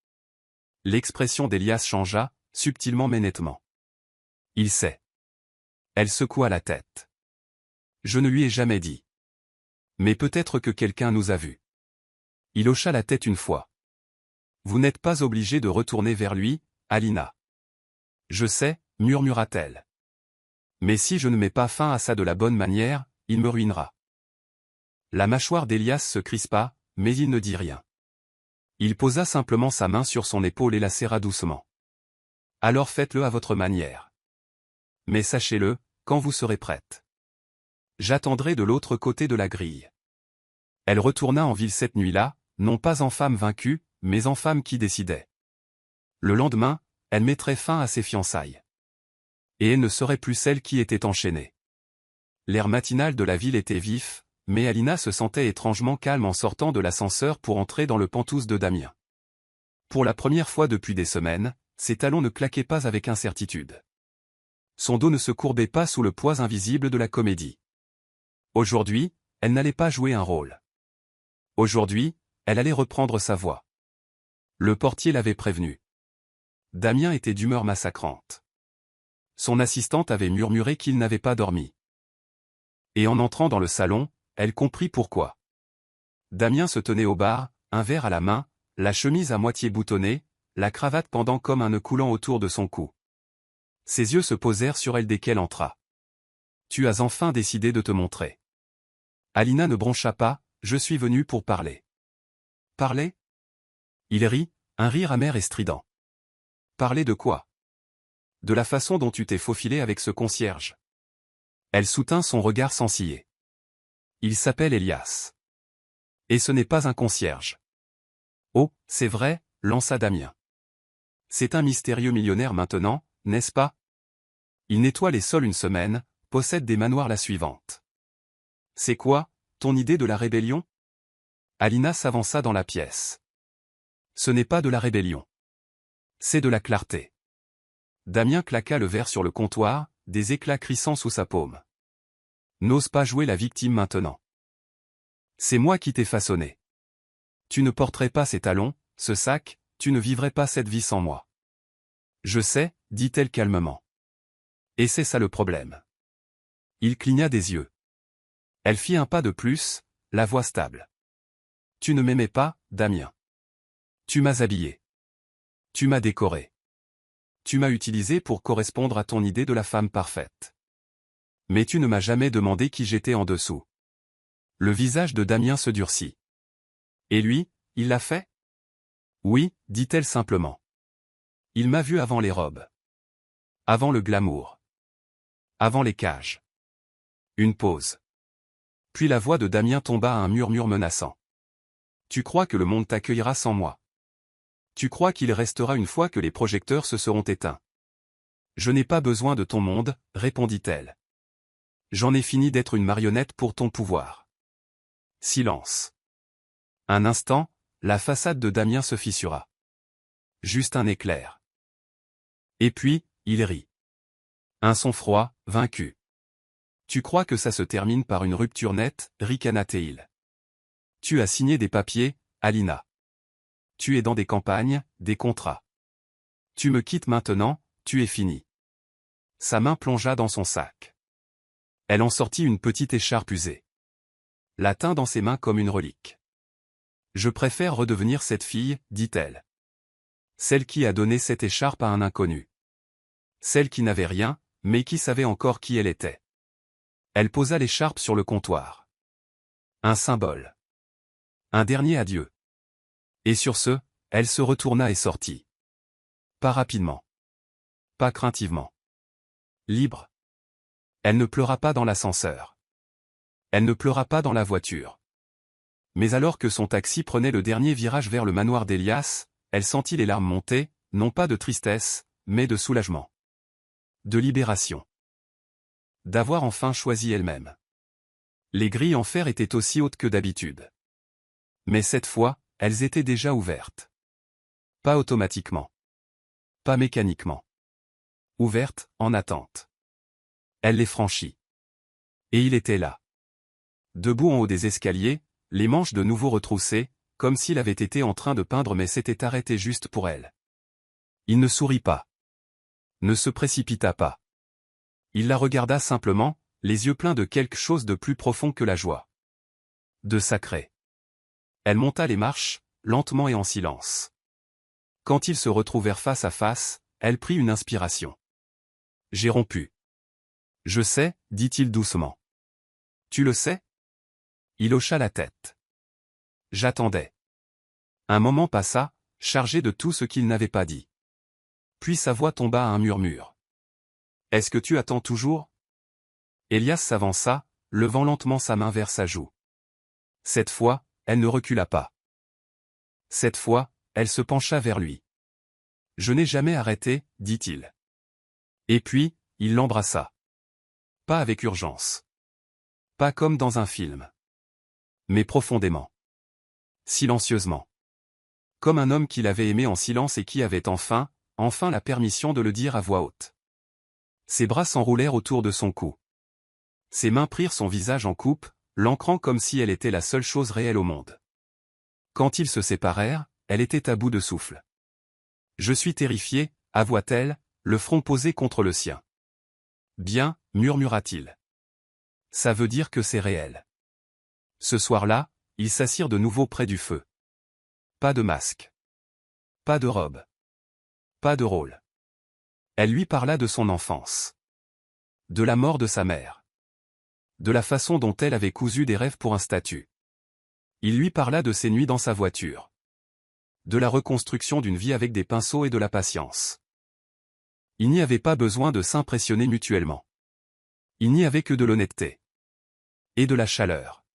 L'expression d'Elias changea, subtilement mais nettement. « Il sait. » Elle secoua la tête. « Je ne lui ai jamais dit. Mais peut-être que quelqu'un nous a vus. » Il hocha la tête une fois. « Vous n'êtes pas obligé de retourner vers lui, Alina. »« Je sais, » murmura-t-elle. « Mais si je ne mets pas fin à ça de la bonne manière, il me ruinera. » La mâchoire d'Elias se crispa, mais il ne dit rien. Il posa simplement sa main sur son épaule et la serra doucement. « Alors faites-le à votre manière. Mais sachez-le, quand vous serez prête. J'attendrai de l'autre côté de la grille. » Elle retourna en ville cette nuit-là, non pas en femme vaincue, mais en femme qui décidait. Le lendemain, elle mettrait fin à ses fiançailles. Et elle ne serait plus celle qui était enchaînée. L'air matinal de la ville était vif, mais Alina se sentait étrangement calme en sortant de l'ascenseur pour entrer dans le Penthouse de Damien. Pour la première fois depuis des semaines, ses talons ne claquaient pas avec incertitude. Son dos ne se courbait pas sous le poids invisible de la comédie. Aujourd'hui, elle n'allait pas jouer un rôle. Aujourd'hui, elle allait reprendre sa voix. Le portier l'avait prévenu. Damien était d'humeur massacrante. Son assistante avait murmuré qu'il n'avait pas dormi. Et en entrant dans le salon, elle comprit pourquoi. Damien se tenait au bar, un verre à la main, la chemise à moitié boutonnée, la cravate pendant comme un nœud coulant autour de son cou. Ses yeux se posèrent sur elle dès qu'elle entra. « Tu as enfin décidé de te montrer. » Alina ne broncha pas, « Je suis venue pour parler. » « Parler ?» Il rit, un rire amer et strident. « Parler de quoi ? » ?»« De la façon dont tu t'es faufilé avec ce concierge. » Elle soutint son regard sans ciller. « Il s'appelle Elias. Et ce n'est pas un concierge. »« Oh, c'est vrai, » lança Damien. « C'est un mystérieux millionnaire maintenant, n'est-ce pas ? Il nettoie les sols une semaine, possède des manoirs la suivante. C'est quoi, ton idée de la rébellion ? » Alina s'avança dans la pièce. « Ce n'est pas de la rébellion. C'est de la clarté. » Damien claqua le verre sur le comptoir, des éclats crissant sous sa paume. « N'ose pas jouer la victime maintenant. C'est moi qui t'ai façonné. Tu ne porterais pas ces talons, ce sac, tu ne vivrais pas cette vie sans moi. » « Je sais, » dit-elle calmement. « Et c'est ça le problème. » Il cligna des yeux. Elle fit un pas de plus, la voix stable. « Tu ne m'aimais pas, Damien. Tu m'as habillé. Tu m'as décoré. Tu m'as utilisé pour correspondre à ton idée de la femme parfaite. Mais tu ne m'as jamais demandé qui j'étais en dessous. » Le visage de Damien se durcit. « Et lui, il l'a fait ? » « Oui, » dit-elle simplement. « Il m'a vu avant les robes. Avant le glamour. Avant les cages. » Une pause. Puis la voix de Damien tomba à un murmure menaçant. « Tu crois que le monde t'accueillera sans moi ? Tu crois qu'il restera une fois que les projecteurs se seront éteints ? Je n'ai pas besoin de ton monde, répondit-elle. J'en ai fini d'être une marionnette pour ton pouvoir. » Silence. Un instant, la façade de Damien se fissura. Juste un éclair. Et puis, il rit. Un son froid, vaincu. « Tu crois que ça se termine par une rupture nette, ricana-t-il. Tu as signé des papiers, Alina. Tu es dans des campagnes, des contrats. Tu me quittes maintenant, tu es fini. » Sa main plongea dans son sac. Elle en sortit une petite écharpe usée. La tint dans ses mains comme une relique. « Je préfère redevenir cette fille, dit-elle. Celle qui a donné cette écharpe à un inconnu. Celle qui n'avait rien, mais qui savait encore qui elle était. » Elle posa l'écharpe sur le comptoir. Un symbole. Un dernier adieu. Et sur ce, elle se retourna et sortit. Pas rapidement. Pas craintivement. Libre. Elle ne pleura pas dans l'ascenseur. Elle ne pleura pas dans la voiture. Mais alors que son taxi prenait le dernier virage vers le manoir d'Elias, elle sentit les larmes monter, non pas de tristesse, mais de soulagement. De libération. D'avoir enfin choisi elle-même. Les grilles en fer étaient aussi hautes que d'habitude. Mais cette fois, elles étaient déjà ouvertes. Pas automatiquement. Pas mécaniquement. Ouvertes, en attente. Elle les franchit. Et il était là. Debout en haut des escaliers, les manches de nouveau retroussées, comme s'il avait été en train de peindre mais s'était arrêté juste pour elle. Il ne sourit pas. Ne se précipita pas. Il la regarda simplement, les yeux pleins de quelque chose de plus profond que la joie. De sacré. Elle monta les marches, lentement et en silence. Quand ils se retrouvèrent face à face, elle prit une inspiration. « J'ai rompu. »« Je sais, » dit-il doucement. « Tu le sais ?» Il hocha la tête. « J'attendais. » Un moment passa, chargé de tout ce qu'il n'avait pas dit. Puis sa voix tomba à un murmure. « Est-ce que tu attends toujours ?» Elias s'avança, levant lentement sa main vers sa joue. Cette fois, elle ne recula pas. Cette fois, elle se pencha vers lui. Je n'ai jamais arrêté, dit-il. Et puis, il l'embrassa. Pas avec urgence. Pas comme dans un film. Mais profondément. Silencieusement. Comme un homme qu'il avait aimé en silence et qui avait enfin la permission de le dire à voix haute. Ses bras s'enroulèrent autour de son cou. Ses mains prirent son visage en coupe, l'ancrant comme si elle était la seule chose réelle au monde. Quand ils se séparèrent, elle était à bout de souffle. « Je suis terrifiée, avoua-t-elle, le front posé contre le sien. « Bien, murmura-t-il. Ça veut dire que c'est réel. » Ce soir-là, ils s'assirent de nouveau près du feu. Pas de masque. Pas de robe. Pas de rôle. Elle lui parla de son enfance. De la mort de sa mère. De la façon dont elle avait cousu des rêves pour un statut. Il lui parla de ses nuits dans sa voiture. De la reconstruction d'une vie avec des pinceaux et de la patience. Il n'y avait pas besoin de s'impressionner mutuellement. Il n'y avait que de l'honnêteté. Et de la chaleur.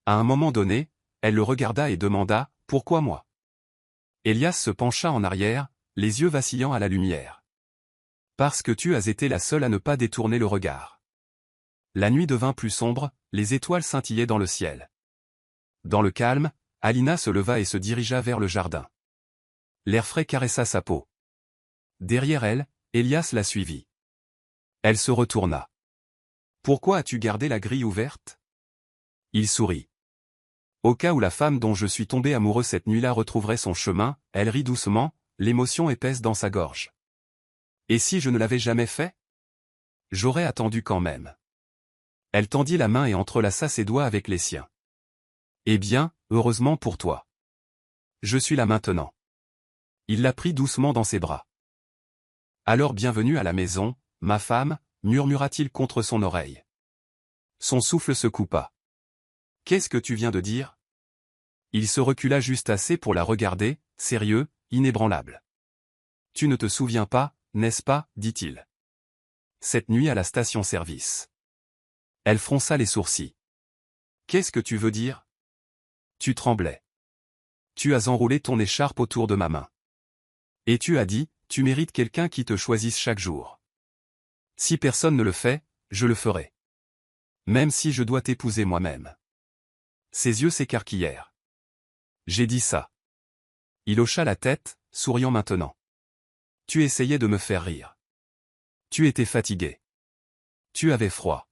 À un moment donné, elle le regarda et demanda « Pourquoi moi ?» Elias se pencha en arrière, les yeux vacillant à la lumière. « Parce que tu as été la seule à ne pas détourner le regard. » La nuit devint plus sombre, les étoiles scintillaient dans le ciel. Dans le calme, Alina se leva et se dirigea vers le jardin. L'air frais caressa sa peau. Derrière elle, Elias la suivit. Elle se retourna. « Pourquoi as-tu gardé la grille ouverte ?» Il sourit. Au cas où la femme dont je suis tombé amoureux cette nuit-là retrouverait son chemin, elle rit doucement, l'émotion épaisse dans sa gorge. Et si je ne l'avais jamais fait? J'aurais attendu quand même. Elle tendit la main et entrelaça ses doigts avec les siens. Eh bien, heureusement pour toi. Je suis là maintenant. Il la prit doucement dans ses bras. Alors bienvenue à la maison, ma femme, murmura-t-il contre son oreille. Son souffle se coupa. Qu'est-ce que tu viens de dire? Il se recula juste assez pour la regarder, sérieux, inébranlable. Tu ne te souviens pas, n'est-ce pas, dit-il. Cette nuit à la station-service. Elle fronça les sourcils. Qu'est-ce que tu veux dire? Tu tremblais. Tu as enroulé ton écharpe autour de ma main. Et tu as dit, tu mérites quelqu'un qui te choisisse chaque jour. Si personne ne le fait, je le ferai. Même si je dois t'épouser moi-même. Ses yeux s'écarquillèrent. J'ai dit ça. Il hocha la tête, souriant maintenant. Tu essayais de me faire rire. Tu étais fatigué. Tu avais froid.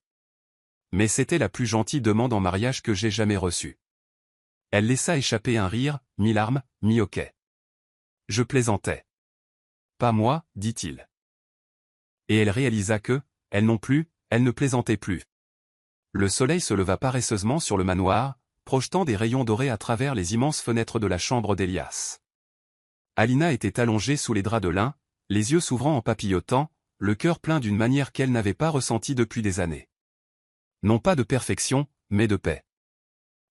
Mais c'était la plus gentille demande en mariage que j'ai jamais reçue. Elle laissa échapper un rire, mi-larme, mi-hoquet. Je plaisantais. Pas moi, dit-il. Et elle réalisa que, elle non plus, elle ne plaisantait plus. Le soleil se leva paresseusement sur le manoir, projetant des rayons dorés à travers les immenses fenêtres de la chambre d'Elias. Alina était allongée sous les draps de lin, les yeux s'ouvrant en papillotant, le cœur plein d'une manière qu'elle n'avait pas ressentie depuis des années. Non pas de perfection, mais de paix.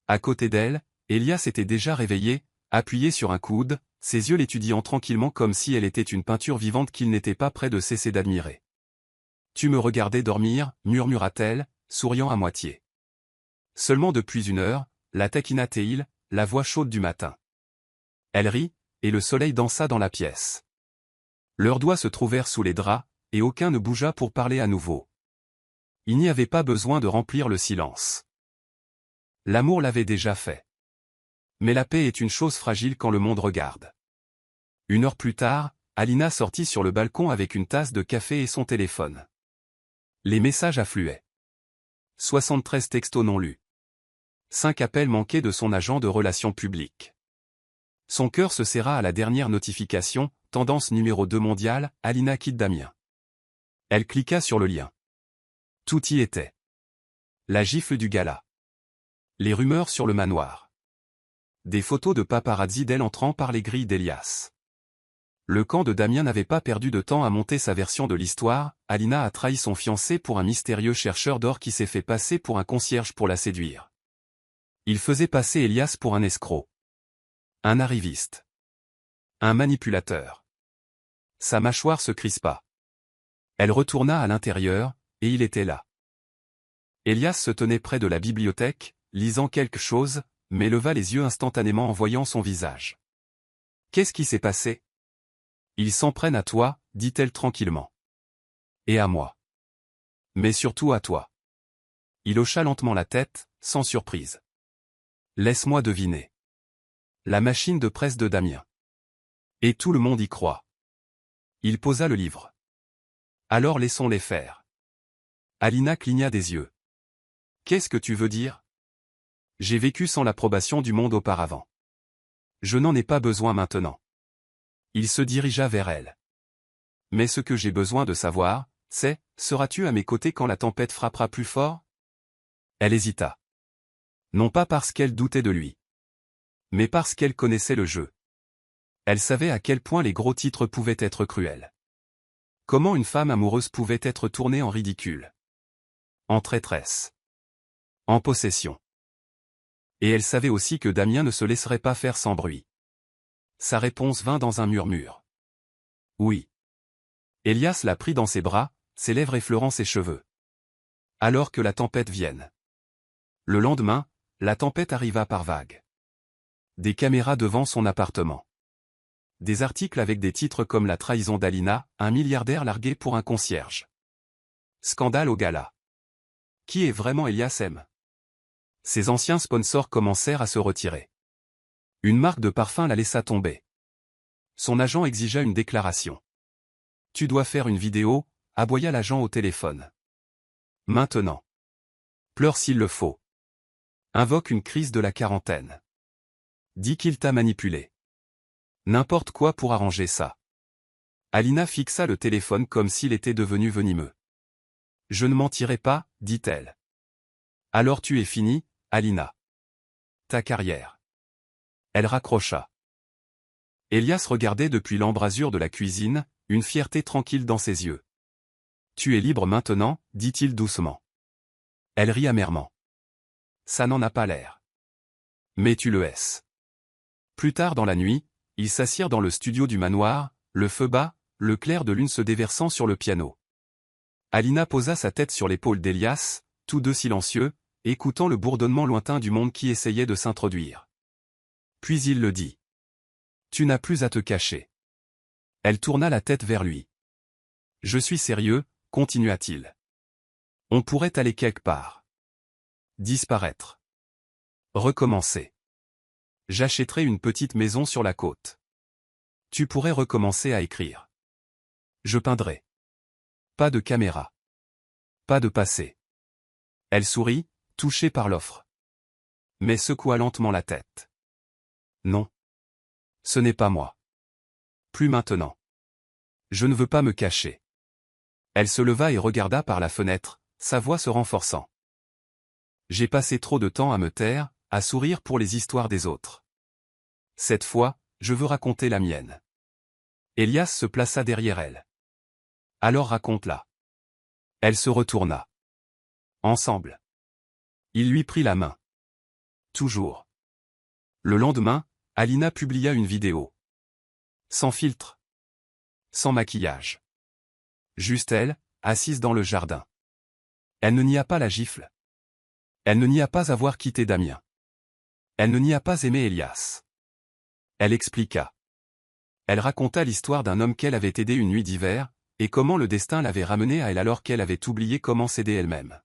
À côté d'elle, Elias était déjà réveillé, appuyé sur un coude, ses yeux l'étudiant tranquillement comme si elle était une peinture vivante qu'il n'était pas près de cesser d'admirer. « Tu me regardais dormir, murmura-t-elle, souriant à moitié. Seulement depuis une heure, la taquina Théil, la voix chaude du matin. Elle rit, et le soleil dansa dans la pièce. Leurs doigts se trouvèrent sous les draps, et aucun ne bougea pour parler à nouveau. Il n'y avait pas besoin de remplir le silence. L'amour l'avait déjà fait. Mais la paix est une chose fragile quand le monde regarde. Une heure plus tard, Alina sortit sur le balcon avec une tasse de café et son téléphone. Les messages affluaient. 73 textos non lus. 5 appels manqués de son agent de relations publiques. Son cœur se serra à la dernière notification, tendance numéro 2 mondiale, Alina quitte Damien. Elle cliqua sur le lien. Tout y était. La gifle du gala. Les rumeurs sur le manoir. Des photos de paparazzi d'elle entrant par les grilles d'Elias. Le camp de Damien n'avait pas perdu de temps à monter sa version de l'histoire, Alina a trahi son fiancé pour un mystérieux chercheur d'or qui s'est fait passer pour un concierge pour la séduire. Il faisait passer Elias pour un escroc. Un arriviste. Un manipulateur. Sa mâchoire se crispa. Elle retourna à l'intérieur, et il était là. Elias se tenait près de la bibliothèque, lisant quelque chose, mais leva les yeux instantanément en voyant son visage. Qu'est-ce qui s'est passé? Ils s'en prennent à toi, dit-elle tranquillement. Et à moi. Mais surtout à toi. Il hocha lentement la tête, sans surprise. Laisse-moi deviner. La machine de presse de Damien. Et tout le monde y croit. Il posa le livre. Alors laissons-les faire. Alina cligna des yeux. Qu'est-ce que tu veux dire? J'ai vécu sans l'approbation du monde auparavant. Je n'en ai pas besoin maintenant. Il se dirigea vers elle. Mais ce que j'ai besoin de savoir, c'est, seras-tu à mes côtés quand la tempête frappera plus fort? Elle hésita. Non pas parce qu'elle doutait de lui. Mais parce qu'elle connaissait le jeu. Elle savait à quel point les gros titres pouvaient être cruels. Comment une femme amoureuse pouvait être tournée en ridicule. En traîtresse. En possession. Et elle savait aussi que Damien ne se laisserait pas faire sans bruit. Sa réponse vint dans un murmure. Oui. Elias la prit dans ses bras, ses lèvres effleurant ses cheveux. Alors que la tempête vienne. Le lendemain, la tempête arriva par vagues. Des caméras devant son appartement. Des articles avec des titres comme La trahison d'Alina, un milliardaire largué pour un concierge. Scandale au gala. Qui est vraiment Elias M? Ses anciens sponsors commencèrent à se retirer. Une marque de parfum la laissa tomber. Son agent exigea une déclaration. Tu dois faire une vidéo, aboya l'agent au téléphone. Maintenant. Pleure s'il le faut. Invoque une crise de la quarantaine. Dis qu'il t'a manipulé. N'importe quoi pour arranger ça. Alina fixa le téléphone comme s'il était devenu venimeux. Je ne mentirai pas, dit-elle. Alors tu es fini, Alina. Ta carrière. Elle raccrocha. Elias regardait depuis l'embrasure de la cuisine, une fierté tranquille dans ses yeux. Tu es libre maintenant, dit-il doucement. Elle rit amèrement. Ça n'en a pas l'air. Mais tu le es. Plus tard dans la nuit, ils s'assirent dans le studio du manoir, le feu bas, le clair de lune se déversant sur le piano. Alina posa sa tête sur l'épaule d'Elias, tous deux silencieux, écoutant le bourdonnement lointain du monde qui essayait de s'introduire. Puis il le dit. Tu n'as plus à te cacher. Elle tourna la tête vers lui. Je suis sérieux, continua-t-il. On pourrait aller quelque part. Disparaître. Recommencer. J'achèterai une petite maison sur la côte. Tu pourrais recommencer à écrire. Je peindrai. Pas de caméra. Pas de passé. Elle sourit, touchée par l'offre. Mais secoua lentement la tête. Non. Ce n'est pas moi. Plus maintenant. Je ne veux pas me cacher. Elle se leva et regarda par la fenêtre, sa voix se renforçant. J'ai passé trop de temps à me taire, à sourire pour les histoires des autres. Cette fois, je veux raconter la mienne. Elias se plaça derrière elle. Alors raconte-la. Elle se retourna. Ensemble. Il lui prit la main. Toujours. Le lendemain, Alina publia une vidéo. Sans filtre. Sans maquillage. Juste elle, assise dans le jardin. Elle ne nia pas la gifle. Elle ne nia pas avoir quitté Damien. Elle ne nia pas aimé Elias. Elle expliqua. Elle raconta l'histoire d'un homme qu'elle avait aidé une nuit d'hiver, et comment le destin l'avait ramenée à elle alors qu'elle avait oublié comment s'aider elle-même.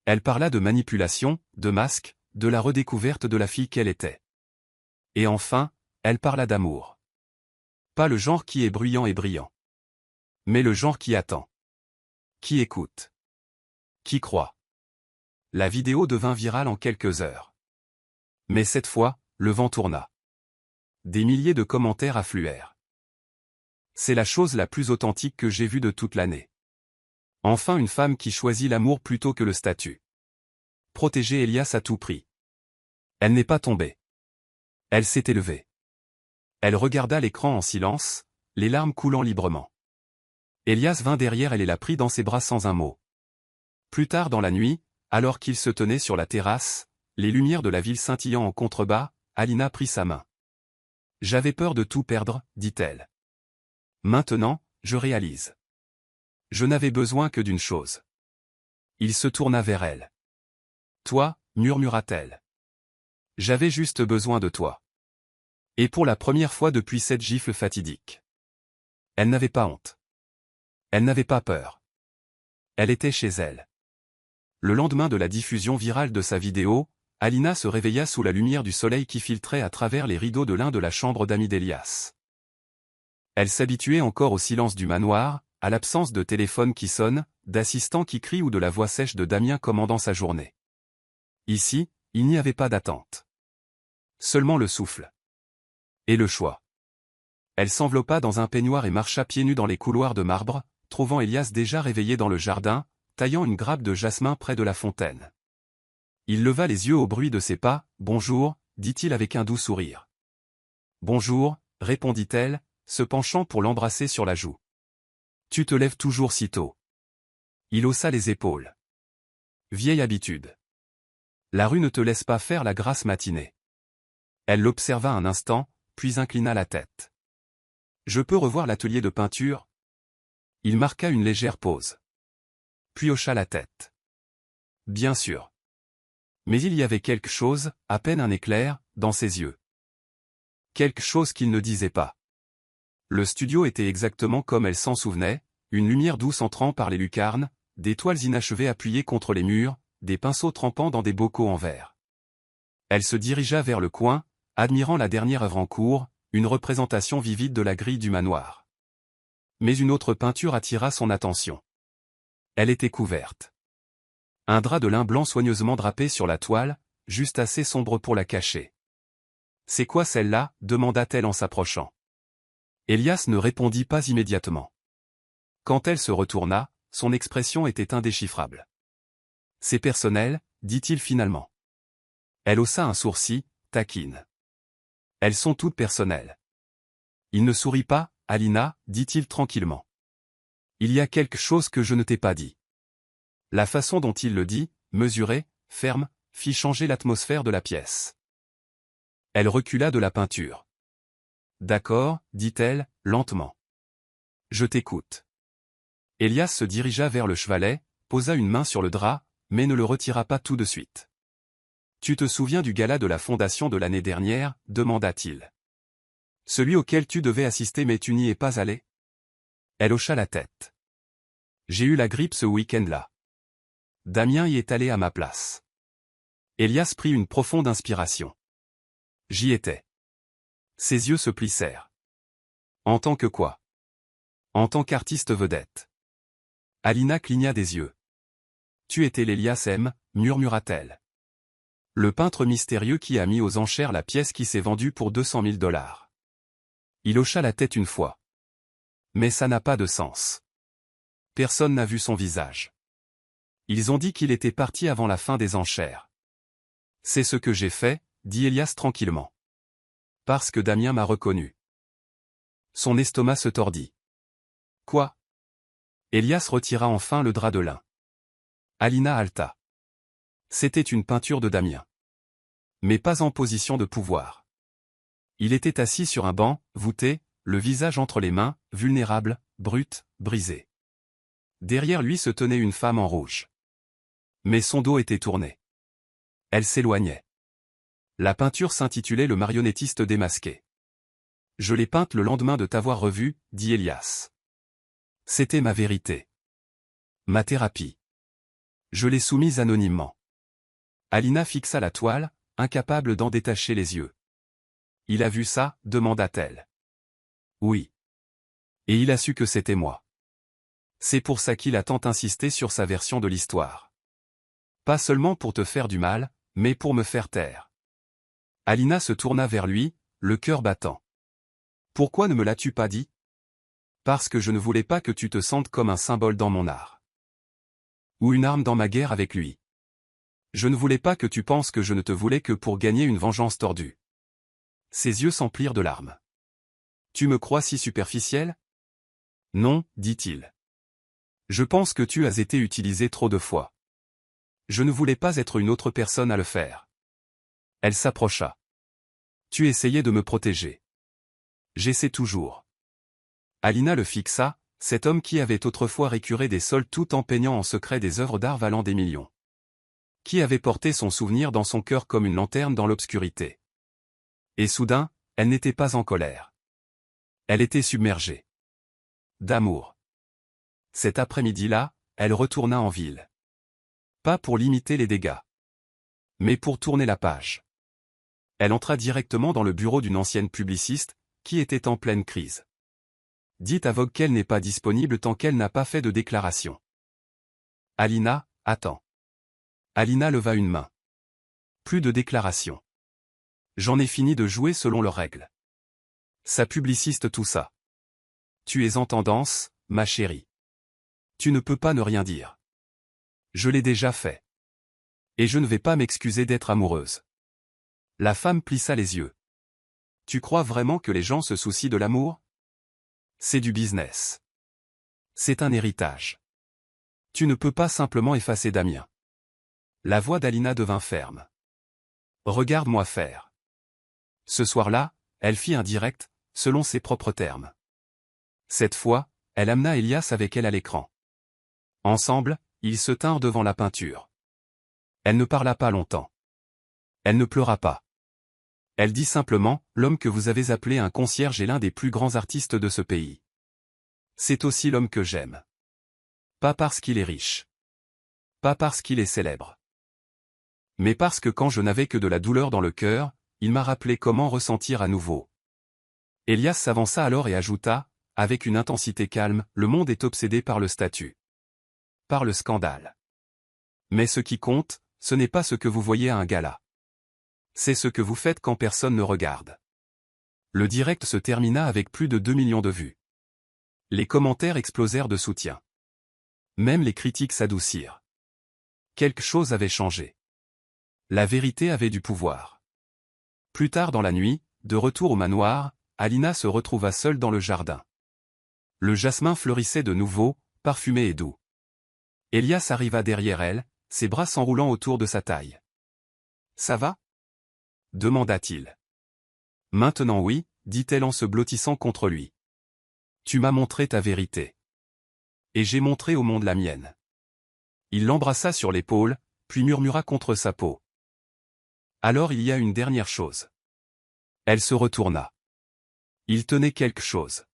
Elle parla de manipulation, de masque, de la redécouverte de la fille qu'elle était. Et enfin, elle parla d'amour. Pas le genre qui est bruyant et brillant. Mais le genre qui attend. Qui écoute. Qui croit. La vidéo devint virale en quelques heures. Mais cette fois, le vent tourna. Des milliers de commentaires affluèrent. C'est la chose la plus authentique que j'ai vue de toute l'année. Enfin une femme qui choisit l'amour plutôt que le statut. Protéger Elias à tout prix. Elle n'est pas tombée. Elle s'est élevée. Elle regarda l'écran en silence, les larmes coulant librement. Elias vint derrière elle et la prit dans ses bras sans un mot. Plus tard dans la nuit, alors qu'ils se tenaient sur la terrasse, les lumières de la ville scintillant en contrebas, Alina prit sa main. J'avais peur de tout perdre, dit-elle. Maintenant, je réalise. Je n'avais besoin que d'une chose. Il se tourna vers elle. Toi, murmura-t-elle. J'avais juste besoin de toi. Et pour la première fois depuis cette gifle fatidique. Elle n'avait pas honte. Elle n'avait pas peur. Elle était chez elle. Le lendemain de la diffusion virale de sa vidéo, Alina se réveilla sous la lumière du soleil qui filtrait à travers les rideaux de lin de la chambre d'amis d'Elias. Elle s'habituait encore au silence du manoir, à l'absence de téléphone qui sonne, d'assistants qui crient ou de la voix sèche de Damien commandant sa journée. Ici, il n'y avait pas d'attente. Seulement le souffle. Et le choix. Elle s'enveloppa dans un peignoir et marcha pieds nus dans les couloirs de marbre, trouvant Elias déjà réveillé dans le jardin, taillant une grappe de jasmin près de la fontaine. Il leva les yeux au bruit de ses pas. « Bonjour », dit-il avec un doux sourire. « Bonjour », répondit-elle, se penchant pour l'embrasser sur la joue. « Tu te lèves toujours si tôt. » Il haussa les épaules. « Vieille habitude. La rue ne te laisse pas faire la grasse matinée. » Elle l'observa un instant, puis inclina la tête. « Je peux revoir l'atelier de peinture ?» Il marqua une légère pause. Puis hocha la tête. « Bien sûr. » Mais il y avait quelque chose, à peine un éclair, dans ses yeux. Quelque chose qu'il ne disait pas. Le studio était exactement comme elle s'en souvenait, une lumière douce entrant par les lucarnes, des toiles inachevées appuyées contre les murs, des pinceaux trempant dans des bocaux en verre. Elle se dirigea vers le coin, admirant la dernière œuvre en cours, une représentation vivide de la grille du manoir. Mais une autre peinture attira son attention. Elle était couverte. Un drap de lin blanc soigneusement drapé sur la toile, juste assez sombre pour la cacher. « C'est quoi celle-là » demanda-t-elle en s'approchant. Elias ne répondit pas immédiatement. Quand elle se retourna, son expression était indéchiffrable. « C'est personnel » dit-il finalement. Elle haussa un sourcil, taquine. « Elles sont toutes personnelles. » Il ne sourit pas, « Alina » dit-il tranquillement. « Il y a quelque chose que je ne t'ai pas dit. » La façon dont il le dit, mesuré, ferme, fit changer l'atmosphère de la pièce. Elle recula de la peinture. « D'accord, » dit-elle, lentement. « Je t'écoute. » Elias se dirigea vers le chevalet, posa une main sur le drap, mais ne le retira pas tout de suite. « Tu te souviens du gala de la fondation de l'année dernière » demanda-t-il. « Celui auquel tu devais assister mais tu n'y es pas allé ?» Elle hocha la tête. « J'ai eu la grippe ce week-end-là. Damien y est allé à ma place. » Elias prit une profonde inspiration. « J'y étais. » Ses yeux se plissèrent. « En tant que quoi ? » ?»« En tant qu'artiste vedette. » Alina cligna des yeux. « Tu étais l'Elias M, murmura-t-elle. Le peintre mystérieux qui a mis aux enchères la pièce qui s'est vendue pour 200 000 $. Il hocha la tête une fois. « Mais ça n'a pas de sens. Personne n'a vu son visage. Ils ont dit qu'il était parti avant la fin des enchères. »« C'est ce que j'ai fait, » dit Elias tranquillement. « Parce que Damien m'a reconnu. » Son estomac se tordit. « Quoi ?» Elias retira enfin le drap de lin. Alina haleta. C'était une peinture de Damien. Mais pas en position de pouvoir. Il était assis sur un banc, voûté, le visage entre les mains, vulnérable, brute, brisé. Derrière lui se tenait une femme en rouge. Mais son dos était tourné. Elle s'éloignait. La peinture s'intitulait « Le marionnettiste démasqué ». « Je l'ai peinte le lendemain de t'avoir revu » dit Elias. « C'était ma vérité. Ma thérapie. Je l'ai soumise anonymement. » Alina fixa la toile, incapable d'en détacher les yeux. « Il a vu ça » demanda-t-elle. « Oui. Et il a su que c'était moi. C'est pour ça qu'il a tant insisté sur sa version de l'histoire. Pas seulement pour te faire du mal, mais pour me faire taire. » Alina se tourna vers lui, le cœur battant. « Pourquoi ne me l'as-tu pas dit ? » Parce que je ne voulais pas que tu te sentes comme un symbole dans mon art. Ou une arme dans ma guerre avec lui. Je ne voulais pas que tu penses que je ne te voulais que pour gagner une vengeance tordue. Ses yeux s'emplirent de larmes. Tu me crois si superficiel ? Non, dit-il. Je pense que tu as été utilisé trop de fois. Je ne voulais pas être une autre personne à le faire. Elle s'approcha. Tu essayais de me protéger. J'essaie toujours. Alina le fixa, cet homme qui avait autrefois récuré des sols tout en peignant en secret des œuvres d'art valant des millions. Qui avait porté son souvenir dans son cœur comme une lanterne dans l'obscurité. Et soudain, elle n'était pas en colère. Elle était submergée. d'amour. Cet après-midi-là, elle retourna en ville. Pas pour limiter les dégâts, mais pour tourner la page. Elle entra directement dans le bureau d'une ancienne publiciste, qui était en pleine crise. Dites à Vogue qu'elle n'est pas disponible tant qu'elle n'a pas fait de déclaration. Alina, attends. Alina leva une main. Plus de déclaration. J'en ai fini de jouer selon leurs règles. Sa publiciste toussa. Tu es en tendance, ma chérie. Tu ne peux pas ne rien dire. Je l'ai déjà fait. Et je ne vais pas m'excuser d'être amoureuse. La femme plissa les yeux. Tu crois vraiment que les gens se soucient de l'amour? C'est du business. C'est un héritage. Tu ne peux pas simplement effacer Damien. La voix d'Alina devint ferme. Regarde-moi faire. Ce soir-là, elle fit un direct, selon ses propres termes. Cette fois, elle amena Elias avec elle à l'écran. Ensemble, ils se tinrent devant la peinture. Elle ne parla pas longtemps. Elle ne pleura pas. Elle dit simplement, l'homme que vous avez appelé un concierge est l'un des plus grands artistes de ce pays. C'est aussi l'homme que j'aime. Pas parce qu'il est riche. Pas parce qu'il est célèbre. Mais parce que quand je n'avais que de la douleur dans le cœur, il m'a rappelé comment ressentir à nouveau. Elias s'avança alors et ajouta, avec une intensité calme, le monde est obsédé par le statut. Par le scandale. Mais ce qui compte, ce n'est pas ce que vous voyez à un gala. C'est ce que vous faites quand personne ne regarde. Le direct se termina avec plus de 2 millions de vues. Les commentaires explosèrent de soutien. Même les critiques s'adoucirent. Quelque chose avait changé. La vérité avait du pouvoir. Plus tard dans la nuit, de retour au manoir, Alina se retrouva seule dans le jardin. Le jasmin fleurissait de nouveau, parfumé et doux. Elias arriva derrière elle, ses bras s'enroulant autour de sa taille. « Ça va ?» demanda-t-il. « Maintenant oui, dit-elle en se blottissant contre lui. Tu m'as montré ta vérité. Et j'ai montré au monde la mienne. » Il l'embrassa sur l'épaule, puis murmura contre sa peau. « Alors il y a une dernière chose. » Elle se retourna. Il tenait quelque chose.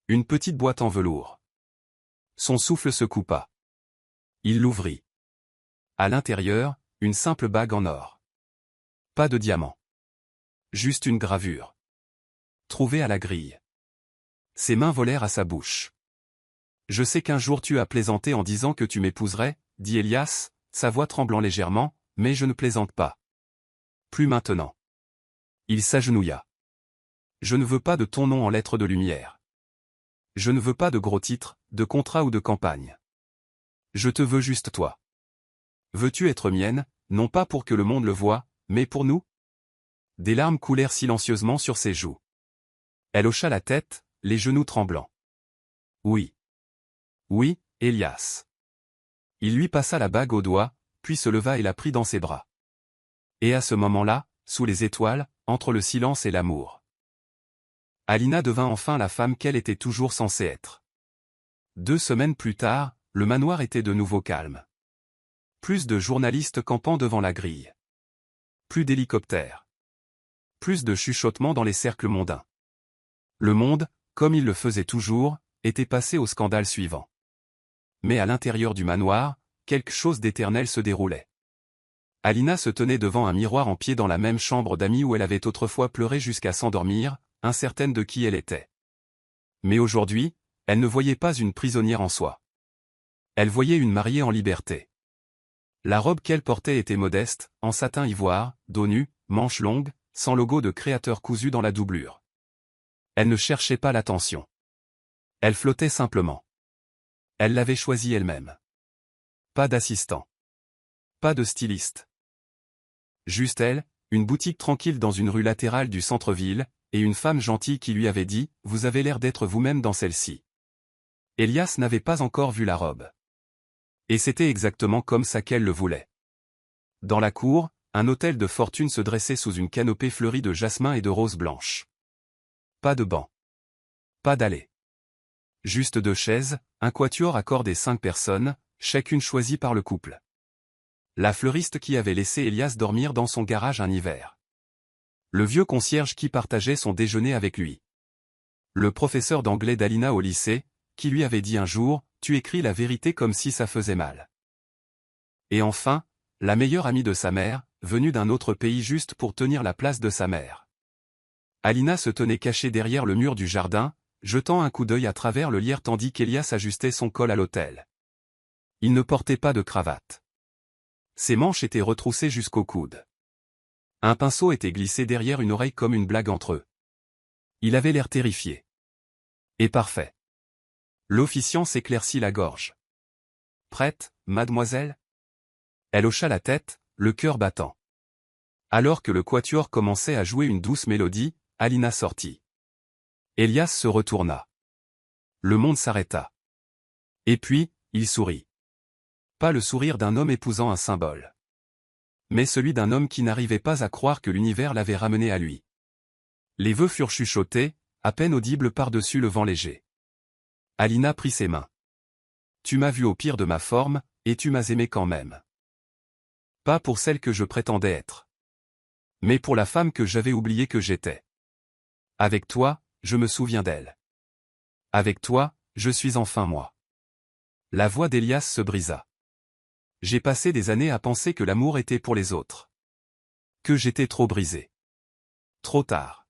Une petite boîte en velours. Son souffle se coupa. Il l'ouvrit. À l'intérieur, une simple bague en or. Pas de diamant. Juste une gravure. Trouvée à la grille. Ses mains volèrent à sa bouche. « Je sais qu'un jour tu as plaisanté en disant que tu m'épouserais, dit Elias, sa voix tremblant légèrement, mais je ne plaisante pas. Plus maintenant. » Il s'agenouilla. « Je ne veux pas de ton nom en lettres de lumière. Je ne veux pas de gros titres, de contrat ou de campagne. Je te veux juste toi. Veux-tu être mienne, non pas pour que le monde le voie, mais pour nous ?» Des larmes coulèrent silencieusement sur ses joues. Elle hocha la tête, les genoux tremblants. « Oui. Oui, Elias. » Il lui passa la bague au doigt, puis se leva et la prit dans ses bras. Et à ce moment-là, sous les étoiles, entre le silence et l'amour, Alina devint enfin la femme qu'elle était toujours censée être. 2 semaines plus tard, le manoir était de nouveau calme. Plus de journalistes campant devant la grille. Plus d'hélicoptères. Plus de chuchotements dans les cercles mondains. Le monde, comme il le faisait toujours, était passé au scandale suivant. Mais à l'intérieur du manoir, quelque chose d'éternel se déroulait. Alina se tenait devant un miroir en pied dans la même chambre d'amis où elle avait autrefois pleuré jusqu'à s'endormir, incertaine de qui elle était. Mais aujourd'hui, elle ne voyait pas une prisonnière en soi. Elle voyait une mariée en liberté. La robe qu'elle portait était modeste, en satin ivoire, dos nu, manches longues, sans logo de créateur cousu dans la doublure. Elle ne cherchait pas l'attention. Elle flottait simplement. Elle l'avait choisie elle-même. Pas d'assistant. Pas de styliste. Juste elle, une boutique tranquille dans une rue latérale du centre-ville, et une femme gentille qui lui avait dit « Vous avez l'air d'être vous-même dans celle-ci. » Elias n'avait pas encore vu la robe. Et c'était exactement comme ça qu'elle le voulait. Dans la cour, un hôtel de fortune se dressait sous une canopée fleurie de jasmin et de roses blanches. Pas de banc. Pas d'allée. Juste 2 chaises, un quatuor à cordes et 5 personnes, chacune choisie par le couple. La fleuriste qui avait laissé Elias dormir dans son garage un hiver. Le vieux concierge qui partageait son déjeuner avec lui. Le professeur d'anglais d'Alina au lycée, qui lui avait dit un jour, « Tu écris la vérité comme si ça faisait mal. » Et enfin, la meilleure amie de sa mère, venue d'un autre pays juste pour tenir la place de sa mère. Alina se tenait cachée derrière le mur du jardin, jetant un coup d'œil à travers le lierre tandis qu'Elias ajustait son col à l'autel. Il ne portait pas de cravate. Ses manches étaient retroussées jusqu'au coude. Un pinceau était glissé derrière une oreille comme une blague entre eux. Il avait l'air terrifié. Et parfait. L'officiant s'éclaircit la gorge. « Prête, mademoiselle ?» Elle hocha la tête, le cœur battant. Alors que le quatuor commençait à jouer une douce mélodie, Alina sortit. Elias se retourna. Le monde s'arrêta. Et puis, il sourit. Pas le sourire d'un homme épousant un symbole. Mais celui d'un homme qui n'arrivait pas à croire que l'univers l'avait ramené à lui. Les vœux furent chuchotés, à peine audibles par-dessus le vent léger. Alina prit ses mains. « Tu m'as vu au pire de ma forme, et tu m'as aimé quand même. Pas pour celle que je prétendais être. Mais pour la femme que j'avais oublié que j'étais. Avec toi, je me souviens d'elle. Avec toi, je suis enfin moi. » La voix d'Elias se brisa. « J'ai passé des années à penser que l'amour était pour les autres. Que j'étais trop brisé. Trop tard.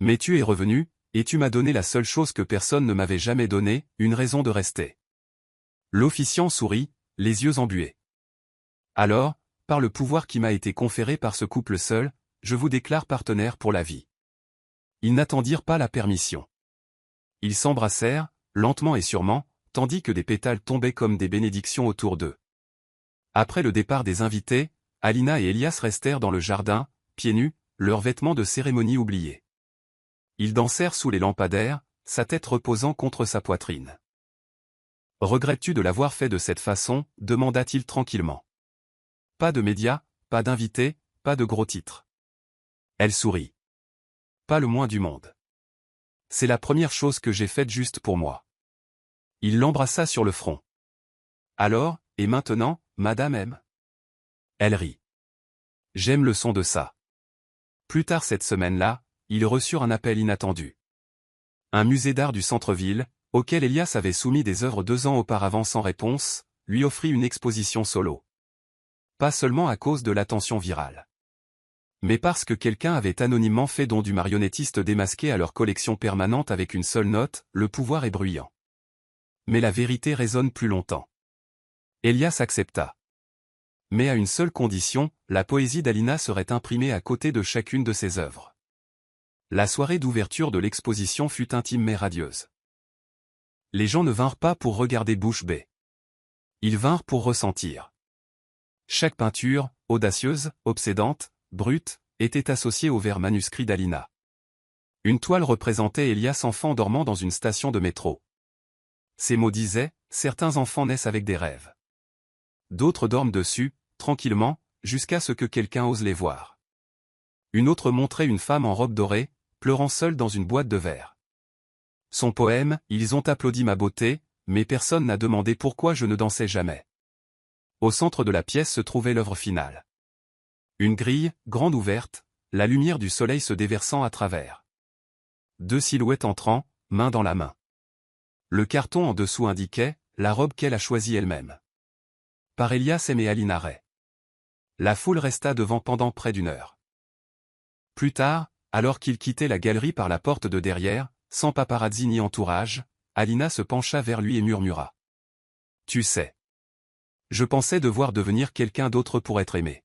Mais tu es revenu, et tu m'as donné la seule chose que personne ne m'avait jamais donnée, une raison de rester. » L'officiant sourit, les yeux embués. « Alors, par le pouvoir qui m'a été conféré par ce couple seul, je vous déclare partenaire pour la vie. » Ils n'attendirent pas la permission. Ils s'embrassèrent, lentement et sûrement, tandis que des pétales tombaient comme des bénédictions autour d'eux. Après le départ des invités, Alina et Elias restèrent dans le jardin, pieds nus, leurs vêtements de cérémonie oubliés. Ils dansèrent sous les lampadaires, sa tête reposant contre sa poitrine. « Regrettes-tu de l'avoir fait de cette façon ?» demanda-t-il tranquillement. Pas de médias, pas d'invités, pas de gros titres. Elle sourit. Pas le moins du monde. C'est la première chose que j'ai faite juste pour moi. Il l'embrassa sur le front. Alors, et maintenant, Madame M. Elle rit. J'aime le son de ça. Plus tard cette semaine-là, ils reçurent un appel inattendu. Un musée d'art du centre-ville, auquel Elias avait soumis des œuvres 2 ans auparavant sans réponse, lui offrit une exposition solo. Pas seulement à cause de l'attention virale. Mais parce que quelqu'un avait anonymement fait don du marionnettiste démasqué à leur collection permanente avec une seule note, le pouvoir est bruyant. Mais la vérité résonne plus longtemps. Elias accepta. Mais à une seule condition, la poésie d'Alina serait imprimée à côté de chacune de ses œuvres. La soirée d'ouverture de l'exposition fut intime mais radieuse. Les gens ne vinrent pas pour regarder bouche bée. Ils vinrent pour ressentir. Chaque peinture, audacieuse, obsédante, brute, était associée au vers manuscrit d'Alina. Une toile représentait Elias enfant dormant dans une station de métro. Ces mots disaient, certains enfants naissent avec des rêves. D'autres dorment dessus, tranquillement, jusqu'à ce que quelqu'un ose les voir. Une autre montrait une femme en robe dorée, pleurant seule dans une boîte de verre. Son poème, ils ont applaudi ma beauté, mais personne n'a demandé pourquoi je ne dansais jamais. Au centre de la pièce se trouvait l'œuvre finale. Une grille, grande ouverte, la lumière du soleil se déversant à travers. 2 silhouettes entrant, main dans la main. Le carton en dessous indiquait, la robe qu'elle a choisie elle-même. Par Elias M. et Alina Ray. La foule resta devant pendant près d'1 heure. Plus tard, alors qu'il quittait la galerie par la porte de derrière, sans paparazzi ni entourage, Alina se pencha vers lui et murmura. « Tu sais. Je pensais devoir devenir quelqu'un d'autre pour être aimé. »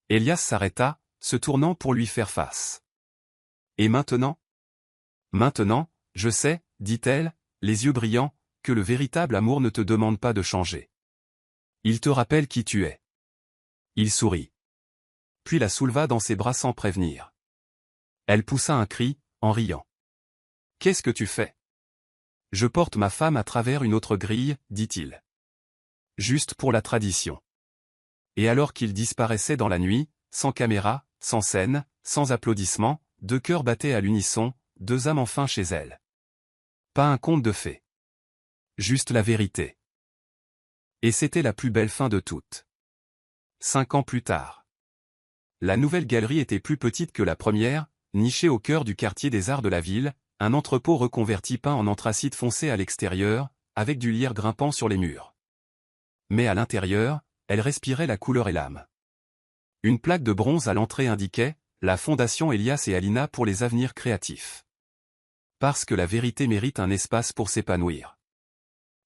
Elias s'arrêta, se tournant pour lui faire face. « Et maintenant ? » « Maintenant, je sais, dit-elle, les yeux brillants, que le véritable amour ne te demande pas de changer. Il te rappelle qui tu es. » Il sourit. Puis la souleva dans ses bras sans prévenir. Elle poussa un cri, en riant. « Qu'est-ce que tu fais ? » « Je porte ma femme à travers une autre grille, dit-il. Juste pour la tradition. » Et alors qu'il disparaissait dans la nuit, sans caméra, sans scène, sans applaudissements, 2 cœurs battaient à l'unisson, 2 âmes enfin chez elle. Pas un conte de fées. Juste la vérité. Et c'était la plus belle fin de toutes. 5 ans plus tard. La nouvelle galerie était plus petite que la première, nichée au cœur du quartier des arts de la ville, un entrepôt reconverti peint en anthracite foncé à l'extérieur, avec du lierre grimpant sur les murs. Mais à l'intérieur, elle respirait la couleur et l'âme. Une plaque de bronze à l'entrée indiquait « La Fondation Elias et Alina pour les avenirs créatifs ». Parce que la vérité mérite un espace pour s'épanouir.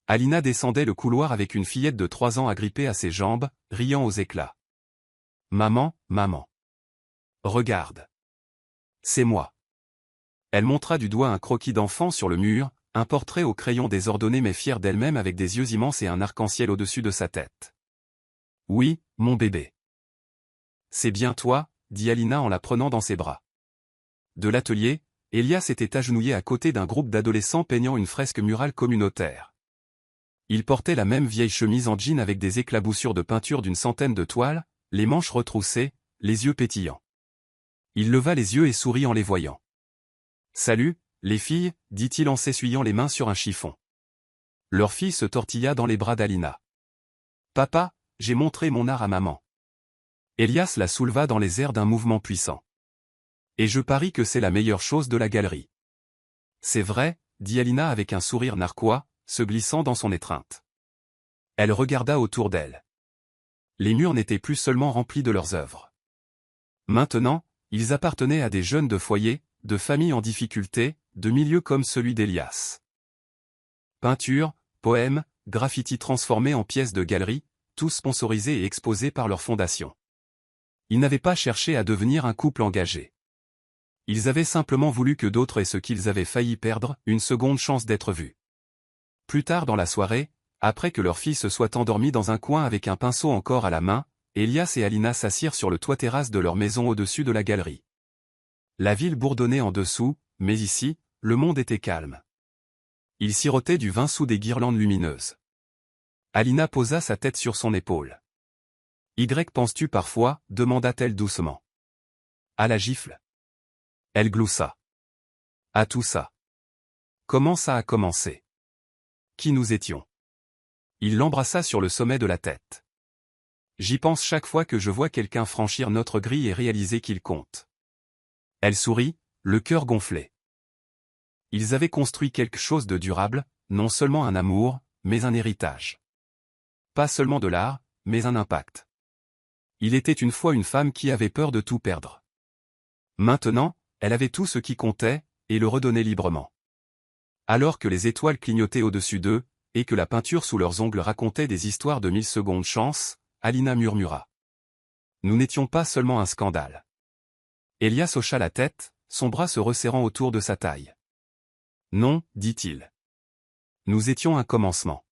Alina descendait le couloir avec une fillette de 3 ans agrippée à ses jambes, riant aux éclats. « Maman, maman. Regarde. C'est moi. » Elle montra du doigt un croquis d'enfant sur le mur, un portrait au crayon désordonné mais fier d'elle-même avec des yeux immenses et un arc-en-ciel au-dessus de sa tête. « Oui, mon bébé. C'est bien toi, » dit Alina en la prenant dans ses bras. De l'atelier, Elias était agenouillé à côté d'un groupe d'adolescents peignant une fresque murale communautaire. Il portait la même vieille chemise en jean avec des éclaboussures de peinture d'une centaine de toiles, les manches retroussées, les yeux pétillants. Il leva les yeux et sourit en les voyant. « Salut, les filles, dit-il en s'essuyant les mains sur un chiffon. Leur fille se tortilla dans les bras d'Alina. « Papa, j'ai montré mon art à maman. » Elias la souleva dans les airs d'un mouvement puissant. « Et je parie que c'est la meilleure chose de la galerie. »« C'est vrai, » dit Alina avec un sourire narquois, se glissant dans son étreinte. Elle regarda autour d'elle. Les murs n'étaient plus seulement remplis de leurs œuvres. Maintenant, ils appartenaient à des jeunes de foyer, de familles en difficulté, de milieux comme celui d'Elias. Peintures, poèmes, graffitis transformés en pièces de galerie, tous sponsorisés et exposés par leur fondation. Ils n'avaient pas cherché à devenir un couple engagé. Ils avaient simplement voulu que d'autres aient ce qu'ils avaient failli perdre, une seconde chance d'être vus. Plus tard dans la soirée, après que leur fille se soit endormie dans un coin avec un pinceau encore à la main, Elias et Alina s'assirent sur le toit-terrasse de leur maison au-dessus de la galerie. La ville bourdonnait en dessous, mais ici, le monde était calme. Ils sirotaient du vin sous des guirlandes lumineuses. Alina posa sa tête sur son épaule. « Y penses-tu parfois » demanda-t-elle doucement. « À la gifle. » Elle gloussa. « À tout ça. Comment ça a commencé? Qui nous étions? » Il l'embrassa sur le sommet de la tête. « J'y pense chaque fois que je vois quelqu'un franchir notre grille et réaliser qu'il compte. » Elle sourit, le cœur gonflé. Ils avaient construit quelque chose de durable, non seulement un amour, mais un héritage. Pas seulement de l'art, mais un impact. Il était une fois une femme qui avait peur de tout perdre. Maintenant, elle avait tout ce qui comptait, et le redonnait librement. Alors que les étoiles clignotaient au-dessus d'eux, et que la peinture sous leurs ongles racontait des histoires de 1000 secondes chance, Alina murmura. Nous n'étions pas seulement un scandale. Elias hocha la tête, son bras se resserrant autour de sa taille. Non, dit-il. Nous étions un commencement.